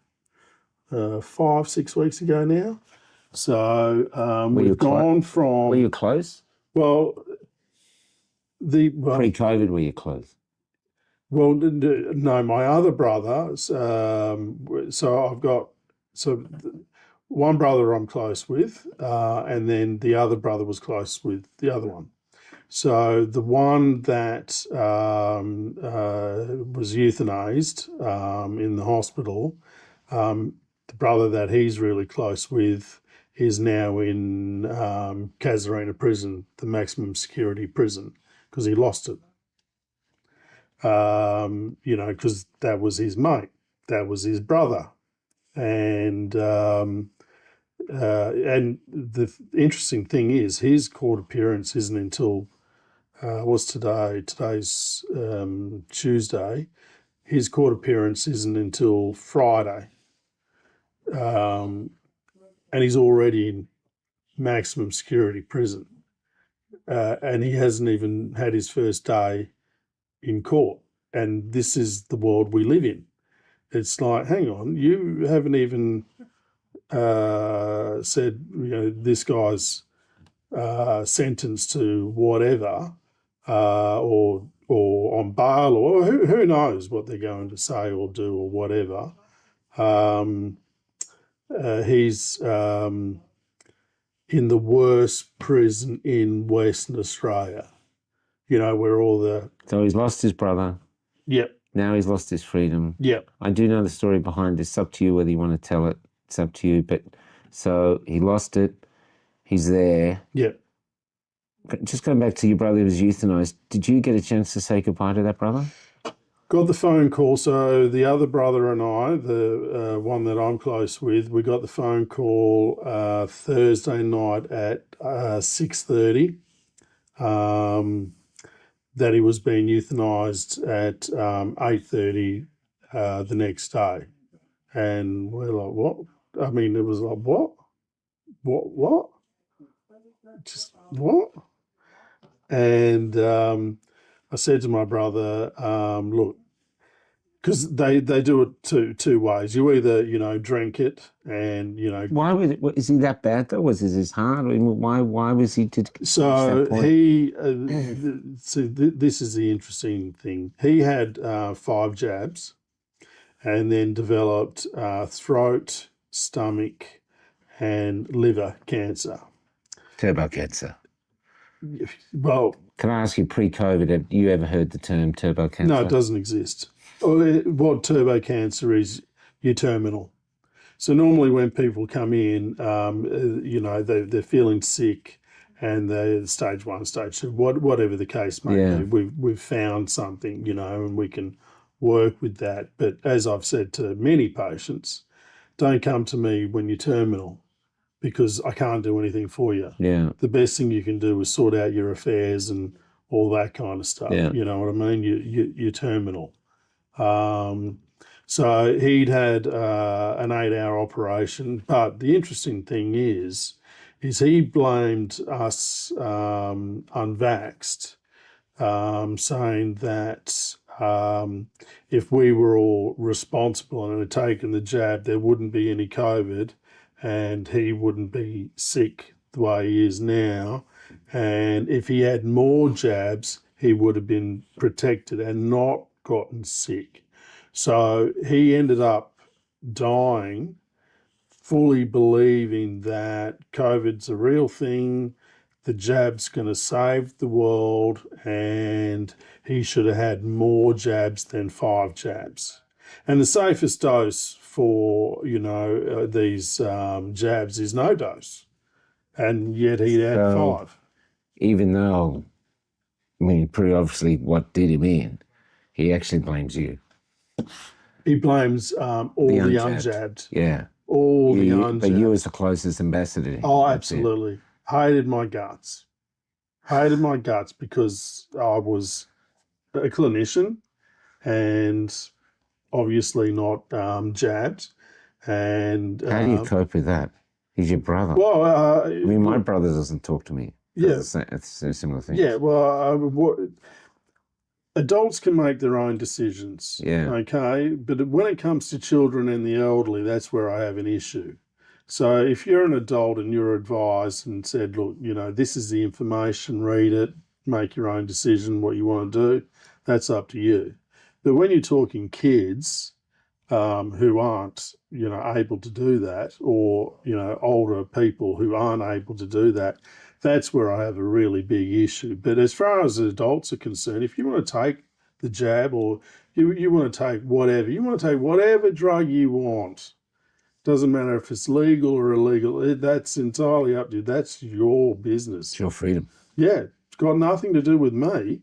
5-6 weeks ago now. So we've gone from. Were you close? Well, pre-COVID, were you close? Well, no, my other brother. So I've got one brother I'm close with, and then the other brother was close with the other one. So the one that was euthanized in the hospital, the brother that he's really close with is now in Casuarina prison, the maximum security prison, because he lost it. Because that was his mate, that was his brother, and the interesting thing is his court appearance isn't until what's today? Today's Tuesday. his court appearance isn't until Friday, and he's already in maximum security prison, and he hasn't even had his first day in court. And this is the world we live in. It's like, hang on, you haven't even said, this guy's sentenced to whatever, or on bail, or who knows what they're going to say or do or whatever. He's in the worst prison in Western Australia, where all the... So he's lost his brother. Yep. Now he's lost his freedom. Yep. I do know the story behind this. It's up to you whether you want to tell it. It's up to you. But so he lost it. He's there. Yep. Just going back to your brother who was euthanized, did you get a chance to say goodbye to that brother? Got the phone call. So the other brother and I, the one that I'm close with, we got the phone call Thursday night at 6:30 that he was being euthanized at 8:30 the next day. And we're like, what? I mean, it was like, what? What? Just what? And I said to my brother, look, because they do it two ways. You either, drink it and, Why is he that bad though? Was it his heart? I mean, why was he to So that point? he, this is the interesting thing. He had 5 jabs and then developed throat, stomach and liver cancer. Turbo cancer. Well, Can I ask you, pre-COVID, have you ever heard the term turbo cancer? no, it doesn't exist. What turbo cancer is, you're terminal. So normally when people come in, they're feeling sick and they're stage 1, stage 2, whatever the case may be. We've found something, and we can work with that. But as I've said to many patients, don't come to me when you're terminal because I can't do anything for you. Yeah. The best thing you can do is sort out your affairs and all that kind of stuff. Yeah. You know what I mean? You're terminal. So he'd had an 8-hour operation, but the interesting thing is he blamed us unvaxxed, saying that if we were all responsible and had taken the jab, there wouldn't be any COVID and he wouldn't be sick the way he is now. And if he had more jabs, he would have been protected and not gotten sick. So he ended up dying fully believing that COVID's a real thing, the jab's going to save the world, and he should have had more jabs than 5 jabs. And the safest dose for, these jabs is no dose. And yet he had 5. Even though, pretty obviously what did him in, he actually blames you. He blames all the unjabbed. Yeah. All the unjabbed. But you as the closest ambassador to him. Oh, absolutely. Hated my guts. Hated my guts because I was a clinician and obviously not jabbed. And how do you cope with that? He's your brother. Well, my brother doesn't talk to me. Yeah. It's a similar thing. Yeah, well, adults can make their own decisions. Yeah. Okay, but when it comes to children and the elderly, that's where I have an issue. So if you're an adult and you're advised and said, look, this is the information, read it, make your own decision, what you want to do, that's up to you. But when you're talking kids who aren't, able to do that, or, older people who aren't able to do that, that's where I have a really big issue. But as far as adults are concerned, if you want to take the jab or you want to take whatever drug you want, doesn't matter if it's legal or illegal, that's entirely up to you. That's your business. It's your freedom. Yeah, it's got nothing to do with me,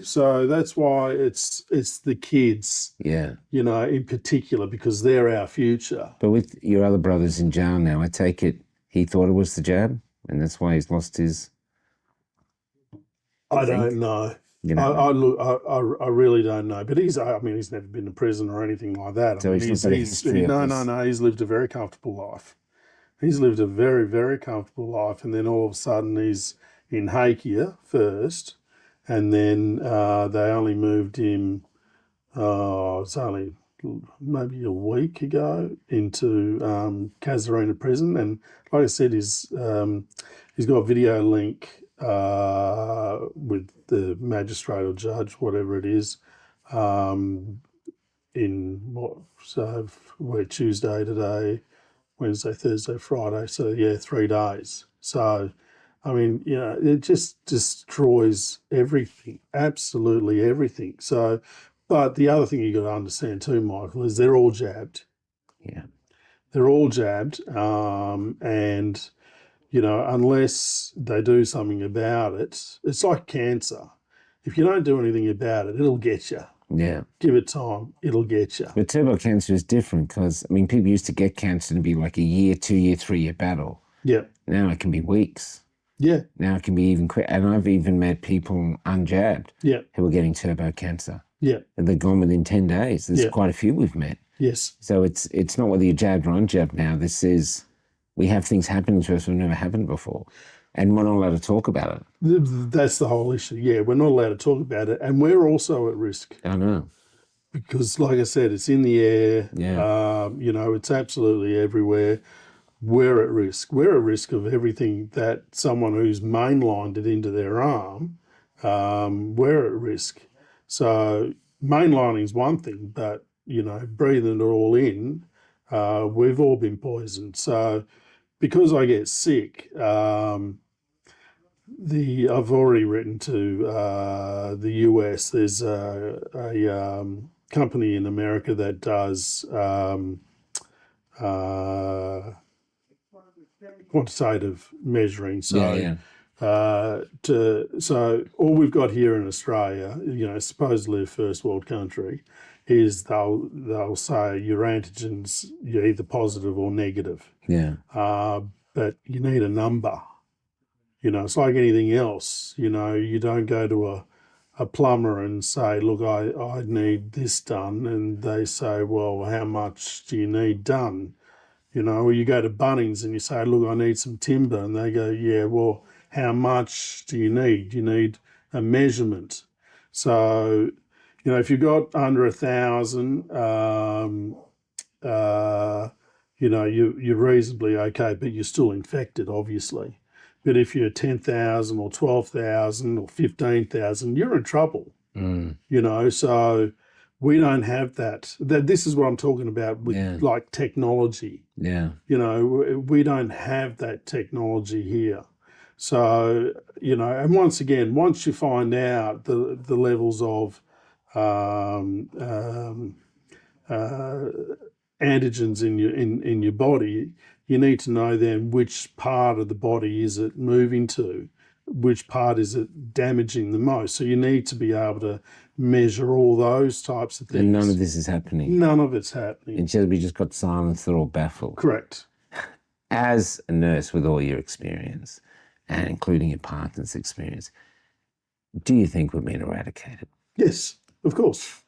So that's why it's the kids, in particular, because they're our future. But with your other brothers in jail now, I take it he thought it was the jab, and that's why he's lost his... I don't know. You know, I really don't know, but he's never been to prison or anything like that. So he's not got a history of this. No, he's lived a very comfortable life. He's lived a very, very comfortable life, and then all of a sudden he's in Hakea first, and then they only moved him, it's only maybe a week ago, into Casuarina prison. And like I said, he's got a video link with the magistrate or judge, whatever it is, we're Tuesday today, Wednesday, Thursday, Friday. So yeah, 3 days. So, I mean, you know, it just destroys everything, absolutely everything. So, but the other thing you got to understand too, Michael, is they're all jabbed. yeah, They're all jabbed, and you know, unless they do something about it, it's like cancer. If you don't do anything about it, it'll get you. yeah. Give it time, it'll get you. But turbo cancer is different because, I mean, people used to get cancer and be like a year, 2 year, 3 year battle. Yeah, Now it can be weeks. yeah, Now it can be even quick. And I've even met people unjabbed yeah, who are getting turbo cancer. yeah, And they're gone within 10 days. There's Yeah. quite a few we've met. yes. So it's not whether you're jabbed or unjabbed now. This is, we have things happening to us that have never happened before. And we're not allowed to talk about it. That's the whole issue. Yeah, we're not allowed to talk about it, and we're also at risk I know. because, like I said, it's in the air. Yeah. You know, it's absolutely everywhere. We're at risk. We're at risk of everything that someone who's mainlined it into their arm. We're at risk. So mainlining is one thing, but you know, breathing it all in, we've all been poisoned. So because I get sick, I've already written to the US. There's a company in America that does quantitative measuring. So, Yeah. so all we've got here in Australia, you know, supposedly a first world country, is they'll say your antigens, you're either positive or negative. Yeah. But you need a number. You know, it's like anything else. You know, you don't go to a plumber and say, look, I need this done. And they say, well, how much do you need done? You know, or you go to Bunnings and you say, look, I need some timber. And they go, yeah, well, how much do you need? You need a measurement. So, you know, if you've got under 1,000, you know, you're reasonably okay, but you're still infected, obviously. But if you're 10,000 or 12,000 or 15,000, you're in trouble. Mm. You know, so we don't have that. This is what I'm talking about with like technology. Yeah. You know, we don't have that technology here. So, you know, and once again, once you find out the levels of antigens in your body, you need to know then which part of the body is it moving to, which part is it damaging the most. So you need to be able to measure all those types of things. And none of this is happening. None of it's happening. Instead, we just got silence, they're all baffled. Correct. As a nurse with all your experience, and including your partner's experience, do you think we've been eradicated? Yes, of course.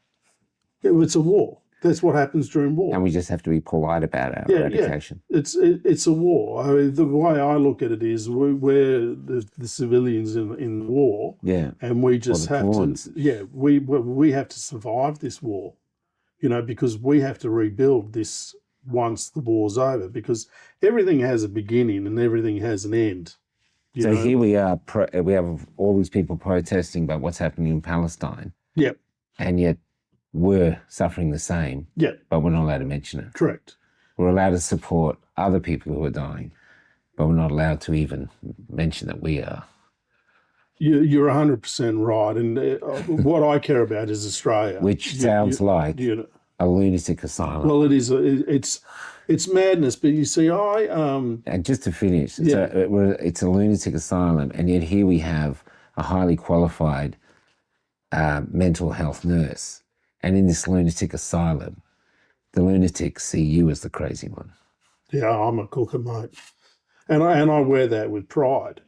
It's a war. That's what happens during war. And we just have to be polite about our eradication. Yeah. It's a war. I mean, the way I look at it is we're the civilians in the war, and we just have pawns. to. We have to survive this war, you know, because we have to rebuild this once the war's over. Because everything has a beginning and everything has an end. So here we are. We have all these people protesting about what's happening in Palestine. Yep. And yet we're suffering the same. Yep. But we're not allowed to mention it. Correct. We're allowed to support other people who are dying, but we're not allowed to even mention that we are. You're 100% right. And what I care about is Australia. Which sounds like a lunatic asylum. Well, it is. It's madness. But you see, And just to finish, it's a lunatic asylum, and yet here we have a highly qualified mental health nurse. And in this lunatic asylum, the lunatics see you as the crazy one. Yeah, I'm a cooker, mate. And I wear that with pride.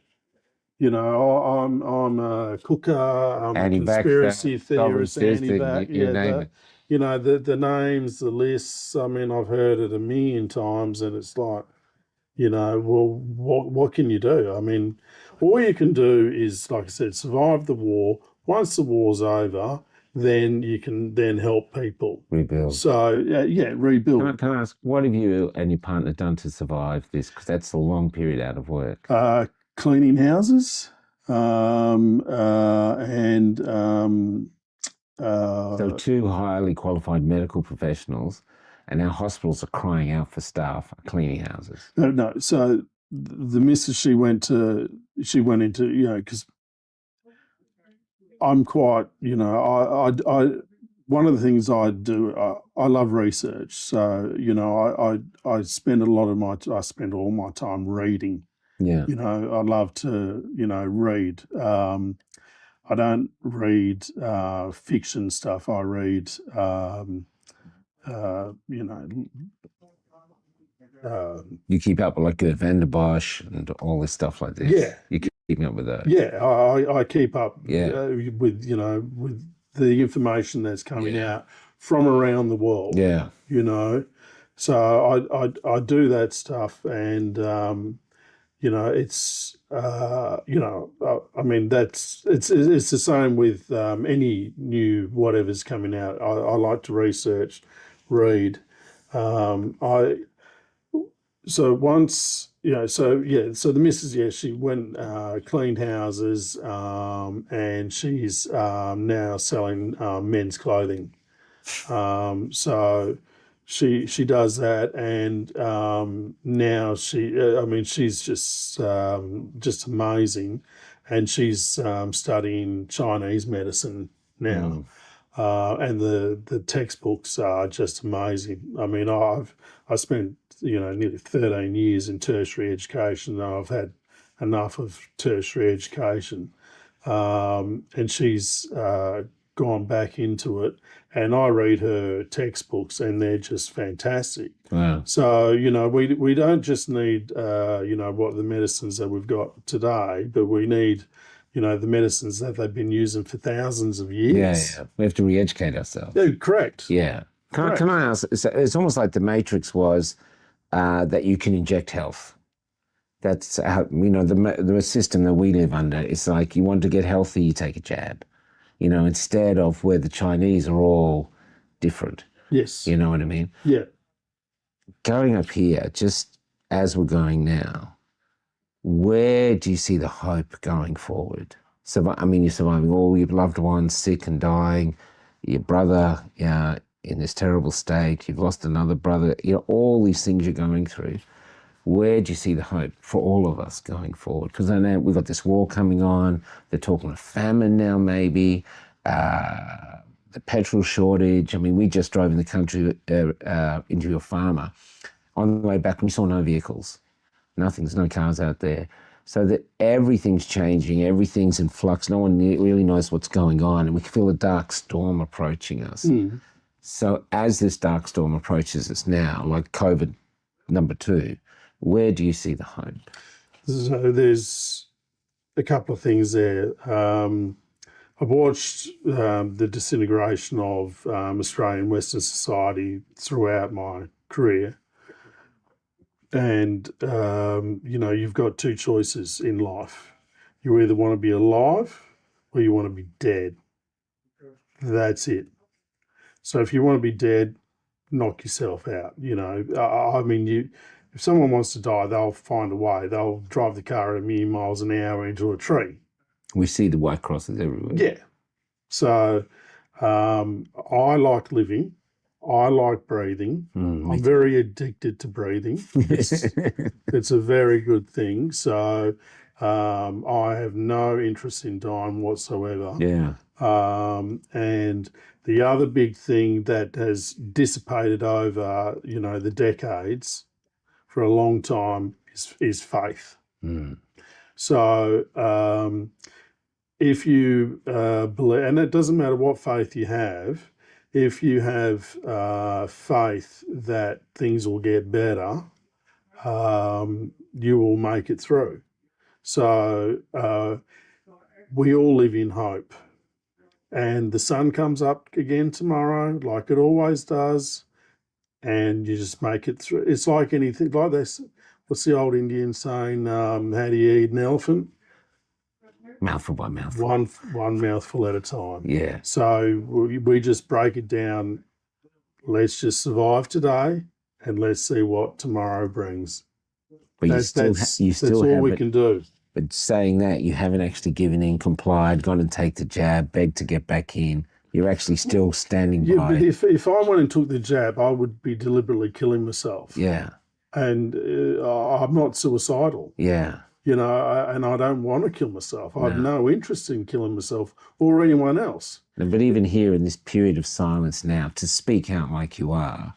You know, I'm a cooker, I'm a conspiracy Anti-vaxxer, theorist, sovereignist, anti-vax. you Yeah, name it. you know, the names, the lists. I mean, I've heard it a million times, and it's like, you know, well, what can you do? I mean, all you can do is, like I said, survive the war. Once the war's over, then you can then help people. Rebuild. So yeah, rebuild. Can I ask, what have you and your partner done to survive this? Because that's a long period out of work. Cleaning houses, and So two highly qualified medical professionals, and our hospitals are crying out for staff cleaning houses. no. So the missus, she went into, you know, because I'm quite, you know, I one of the things I do, I love research. So, you know, I spend I spend all my time reading. Yeah. You know, I love to, you know, read. I don't read fiction stuff. I read, you know, You keep up with like Van der Bosch and all this stuff like this. Yeah. You keep up with that. yeah, I keep up Yeah. with, you know, with the information that's coming Yeah. out from around the world. Yeah. You know, so I do that stuff, and you know, it's you know, I mean, it's the same with any new whatever's coming out. I like to research, read. So once, you know, so yeah, so the missus, yeah, she went, cleaned houses, and she's now selling men's clothing. So she does that, and now I mean, she's just amazing, and she's studying Chinese medicine now. And the textbooks are just amazing. I mean, I spent, you know, nearly 13 years in tertiary education, and I've had enough of tertiary education. And she's gone back into it, and I read her textbooks, and they're just fantastic. Wow. So, you know, we don't just need, you know, what the medicines that we've got today, but we need, you know, the medicines that they've been using for thousands of years. Yeah. We have to re-educate ourselves. Yeah, correct. Yeah. Can I ask, it's almost like the Matrix was that you can inject health. That's how, you know, the system that we live under. It's like you want to get healthy, you take a jab. You know, instead of where the Chinese are all different. Yes. You know what I mean? Yeah. Going up here, just as we're going now, where do you see the hope going forward? So, I mean, you're surviving all your loved ones sick and dying, your brother in this terrible state, you've lost another brother, you know, all these things you're going through. Where do you see the hope for all of us going forward? Because I know we've got this war coming on. They're talking of famine now, maybe. The petrol shortage. I mean, we just drove in the country into a farmer. On the way back, we saw no vehicles. There's no cars out there. So that everything's changing. Everything's in flux. No one really knows what's going on. And we can feel a dark storm approaching us. So as this dark storm approaches us now, like COVID #2, where do you see the hope? So there's a couple of things there. I've watched the disintegration of Australian Western society throughout my career. And, you know, you've got two choices in life. You either want to be alive or you want to be dead. That's it. So if you want to be dead, knock yourself out. You know, I mean, if someone wants to die, they'll find a way. They'll drive the car at a million miles an hour into a tree. We see the white crosses everywhere. Yeah. So I like living. I like breathing. I'm very addicted to breathing. It's a very good thing. So I have no interest in dying whatsoever. Yeah. And the other big thing that has dissipated over, you know, the decades for a long time is faith. So if you believe, and it doesn't matter what faith you have, if you have faith that things will get better, you will make it through. So we all live in hope. And the sun comes up again tomorrow, like it always does, and you just make it through. It's like anything, like this. What's the old Indian saying? How do you eat an elephant? Mouthful by mouthful. One mouthful at a time. Yeah. So we just break it down. Let's just survive today, and let's see what tomorrow brings. But That's you all we can do. But saying that, you haven't actually given in, complied, gone and take the jab, begged to get back in. You're actually still standing by. Yeah, but if I went and took the jab, I would be deliberately killing myself. Yeah. And I'm not suicidal. Yeah. You know, and I don't want to kill myself. I have no interest in killing myself or anyone else. But even here in this period of silence now, to speak out like you are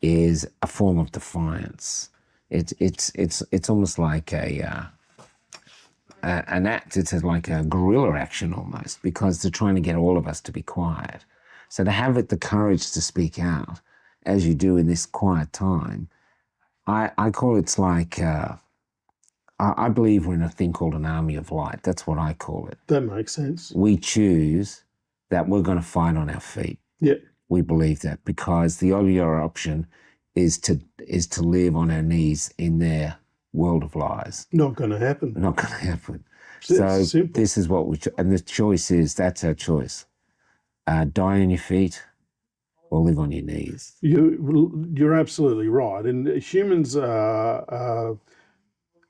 is a form of defiance. It's almost like an act. It's like a guerrilla action almost, because they're trying to get all of us to be quiet. So to have the courage to speak out, as you do in this quiet time, I call it's like, I believe we're in a thing called an army of light. That's what I call it. That makes sense. We choose that we're going to fight on our feet. Yeah. We believe that, because the only other option is to live on our knees in their world of lies. Not going to happen. Not going to happen. It's So simple. This is what and the choice is, that's our choice. Die on your feet or live on your knees. You're absolutely right. And humans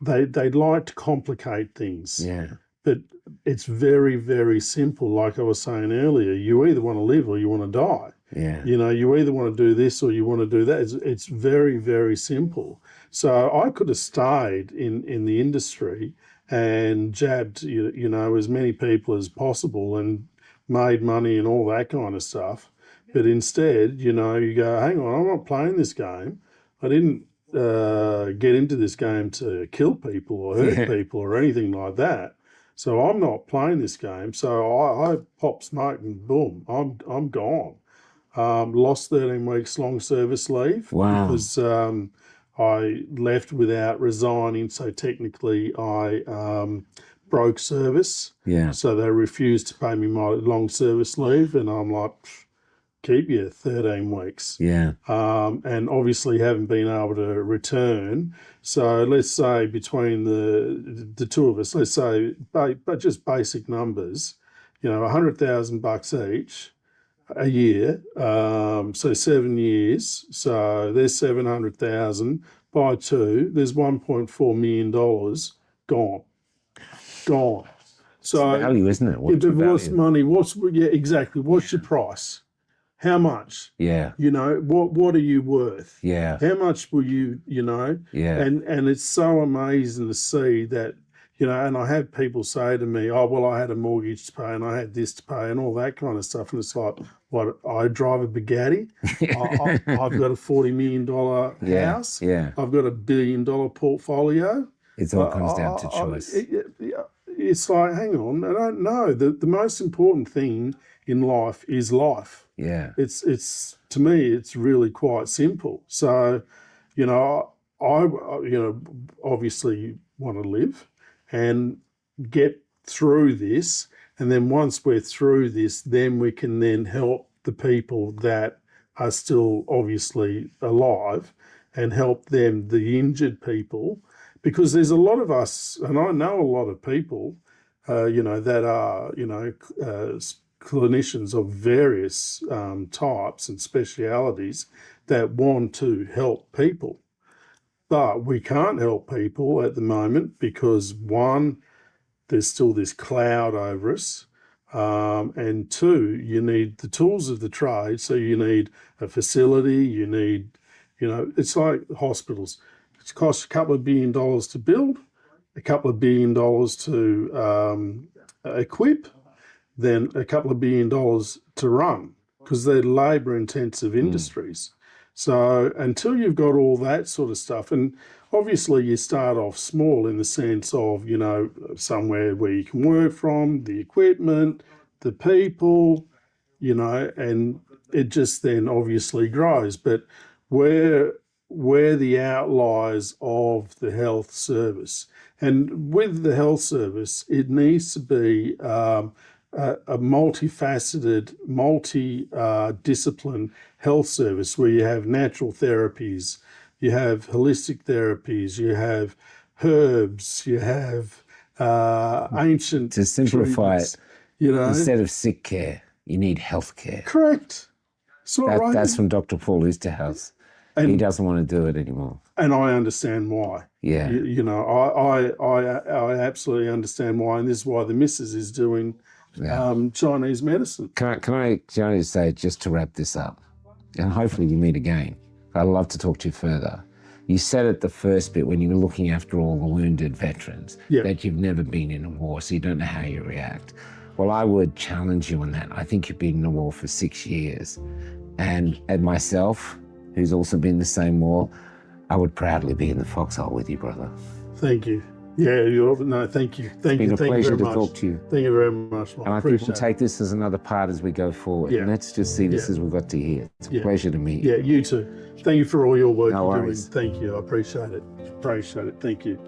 they like to complicate things. Yeah. But it's very, very simple. Like I was saying earlier, you either want to live or you want to die. Yeah. You know, you either want to do this or you want to do that. It's very, very simple. So I could have stayed in the industry and jabbed, you know, as many people as possible and made money and all that kind of stuff. But instead, you know, you go, hang on, I'm not playing this game. I didn't get into this game to kill people or hurt people or anything like that. So I'm not playing this game. So I pop smoke and boom, I'm gone. Lost 13 weeks long service leave. Wow. Because I left without resigning. So technically I broke service. Yeah. So they refused to pay me my long service leave. And I'm like, keep you 13 weeks. Yeah. And obviously haven't been able to return. So let's say between the two of us, let's say, but just basic numbers, you know, $100,000 each a year. So 7 years. So there's 700,000 by 2. There's $1.4 million gone. Gone. So it's value, isn't it? What's what's money? Exactly. What's your price? How much? Yeah. You know, what are you worth? Yeah. How much will you know? Yeah. And it's so amazing to see that, you know, and I have people say to me, oh, well, I had a mortgage to pay and I had this to pay and all that kind of stuff. And it's like, what, I drive a Bugatti. I've got a $40 million house. Yeah. I've got $1 billion portfolio. It all comes down to choice. It's like, hang on, I don't know. The most important thing in life is life. Yeah. It's to me, it's really quite simple. So, you know, I obviously want to live and get through this. And then once we're through this, then we can then help the people that are still obviously alive and help them, the injured people, because there's a lot of us, and I know a lot of people, you know, that are, you know, clinicians of various types and specialities that want to help people. But we can't help people at the moment because, one, there's still this cloud over us, and two, you need the tools of the trade. So you need a facility, you need, you know, it's like hospitals. It costs a couple of $1 billion to build, a couple of $1 billion to equip, then a couple of $1 billion to run, because they're labour-intensive industries. So until you've got all that sort of stuff, and obviously you start off small in the sense of, you know, somewhere where you can work from, the equipment, the people, you know, and it just then obviously grows. But we're we're the outliers of the health service. And with the health service, it needs to be a multifaceted, multi-discipline health service where you have natural therapies, you have holistic therapies, you have herbs, you have ancient To simplify treatments, it, you know. instead of sick care, you need health care. Correct. So That's from Dr. Paul Oosterhouse. He doesn't want to do it anymore. And I understand why. Yeah. You know, I absolutely understand why, and this is why the missus is doing Chinese medicine. Can I just say, just to wrap this up, and hopefully we meet again. I'd love to talk to you further. You said at the first bit when you were looking after all the wounded veterans that you've never been in a war, so you don't know how you react. Well, I would challenge you on that. I think you've been in a war for 6 years. And myself, who's also been in the same war, I would proudly be in the foxhole with you, brother. Thank you. Yeah, thank you. Thank you. It's been a pleasure to talk to you. Thank you very much, Mike. And I think we'll take this as another part as we go forward. Yeah. And let's just see this as we got to here. It's a pleasure to meet you. Yeah, you too. Thank you for all your work No you're doing. worries. Thank you. I appreciate it. Appreciate it. Thank you.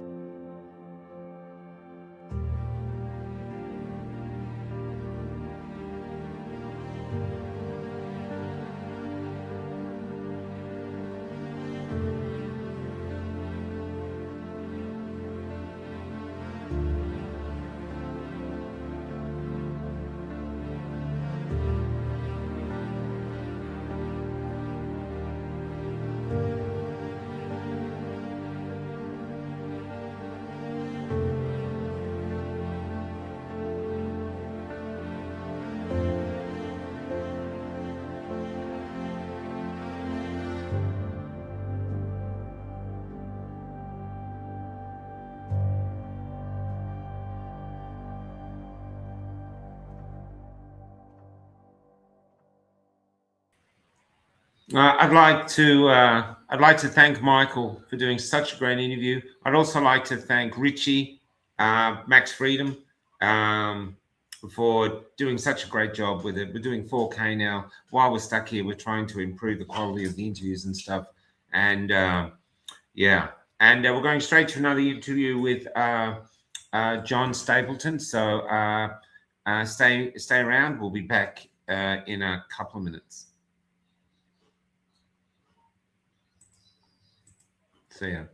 I'd like to thank Michael for doing such a great interview. I'd also like to thank Richie, Max Freedom, for doing such a great job with it. We're doing 4K now. While we're stuck here, we're trying to improve the quality of the interviews and stuff. And we're going straight to another interview with John Stapleton. So stay around. We'll be back in a couple of minutes. See ya.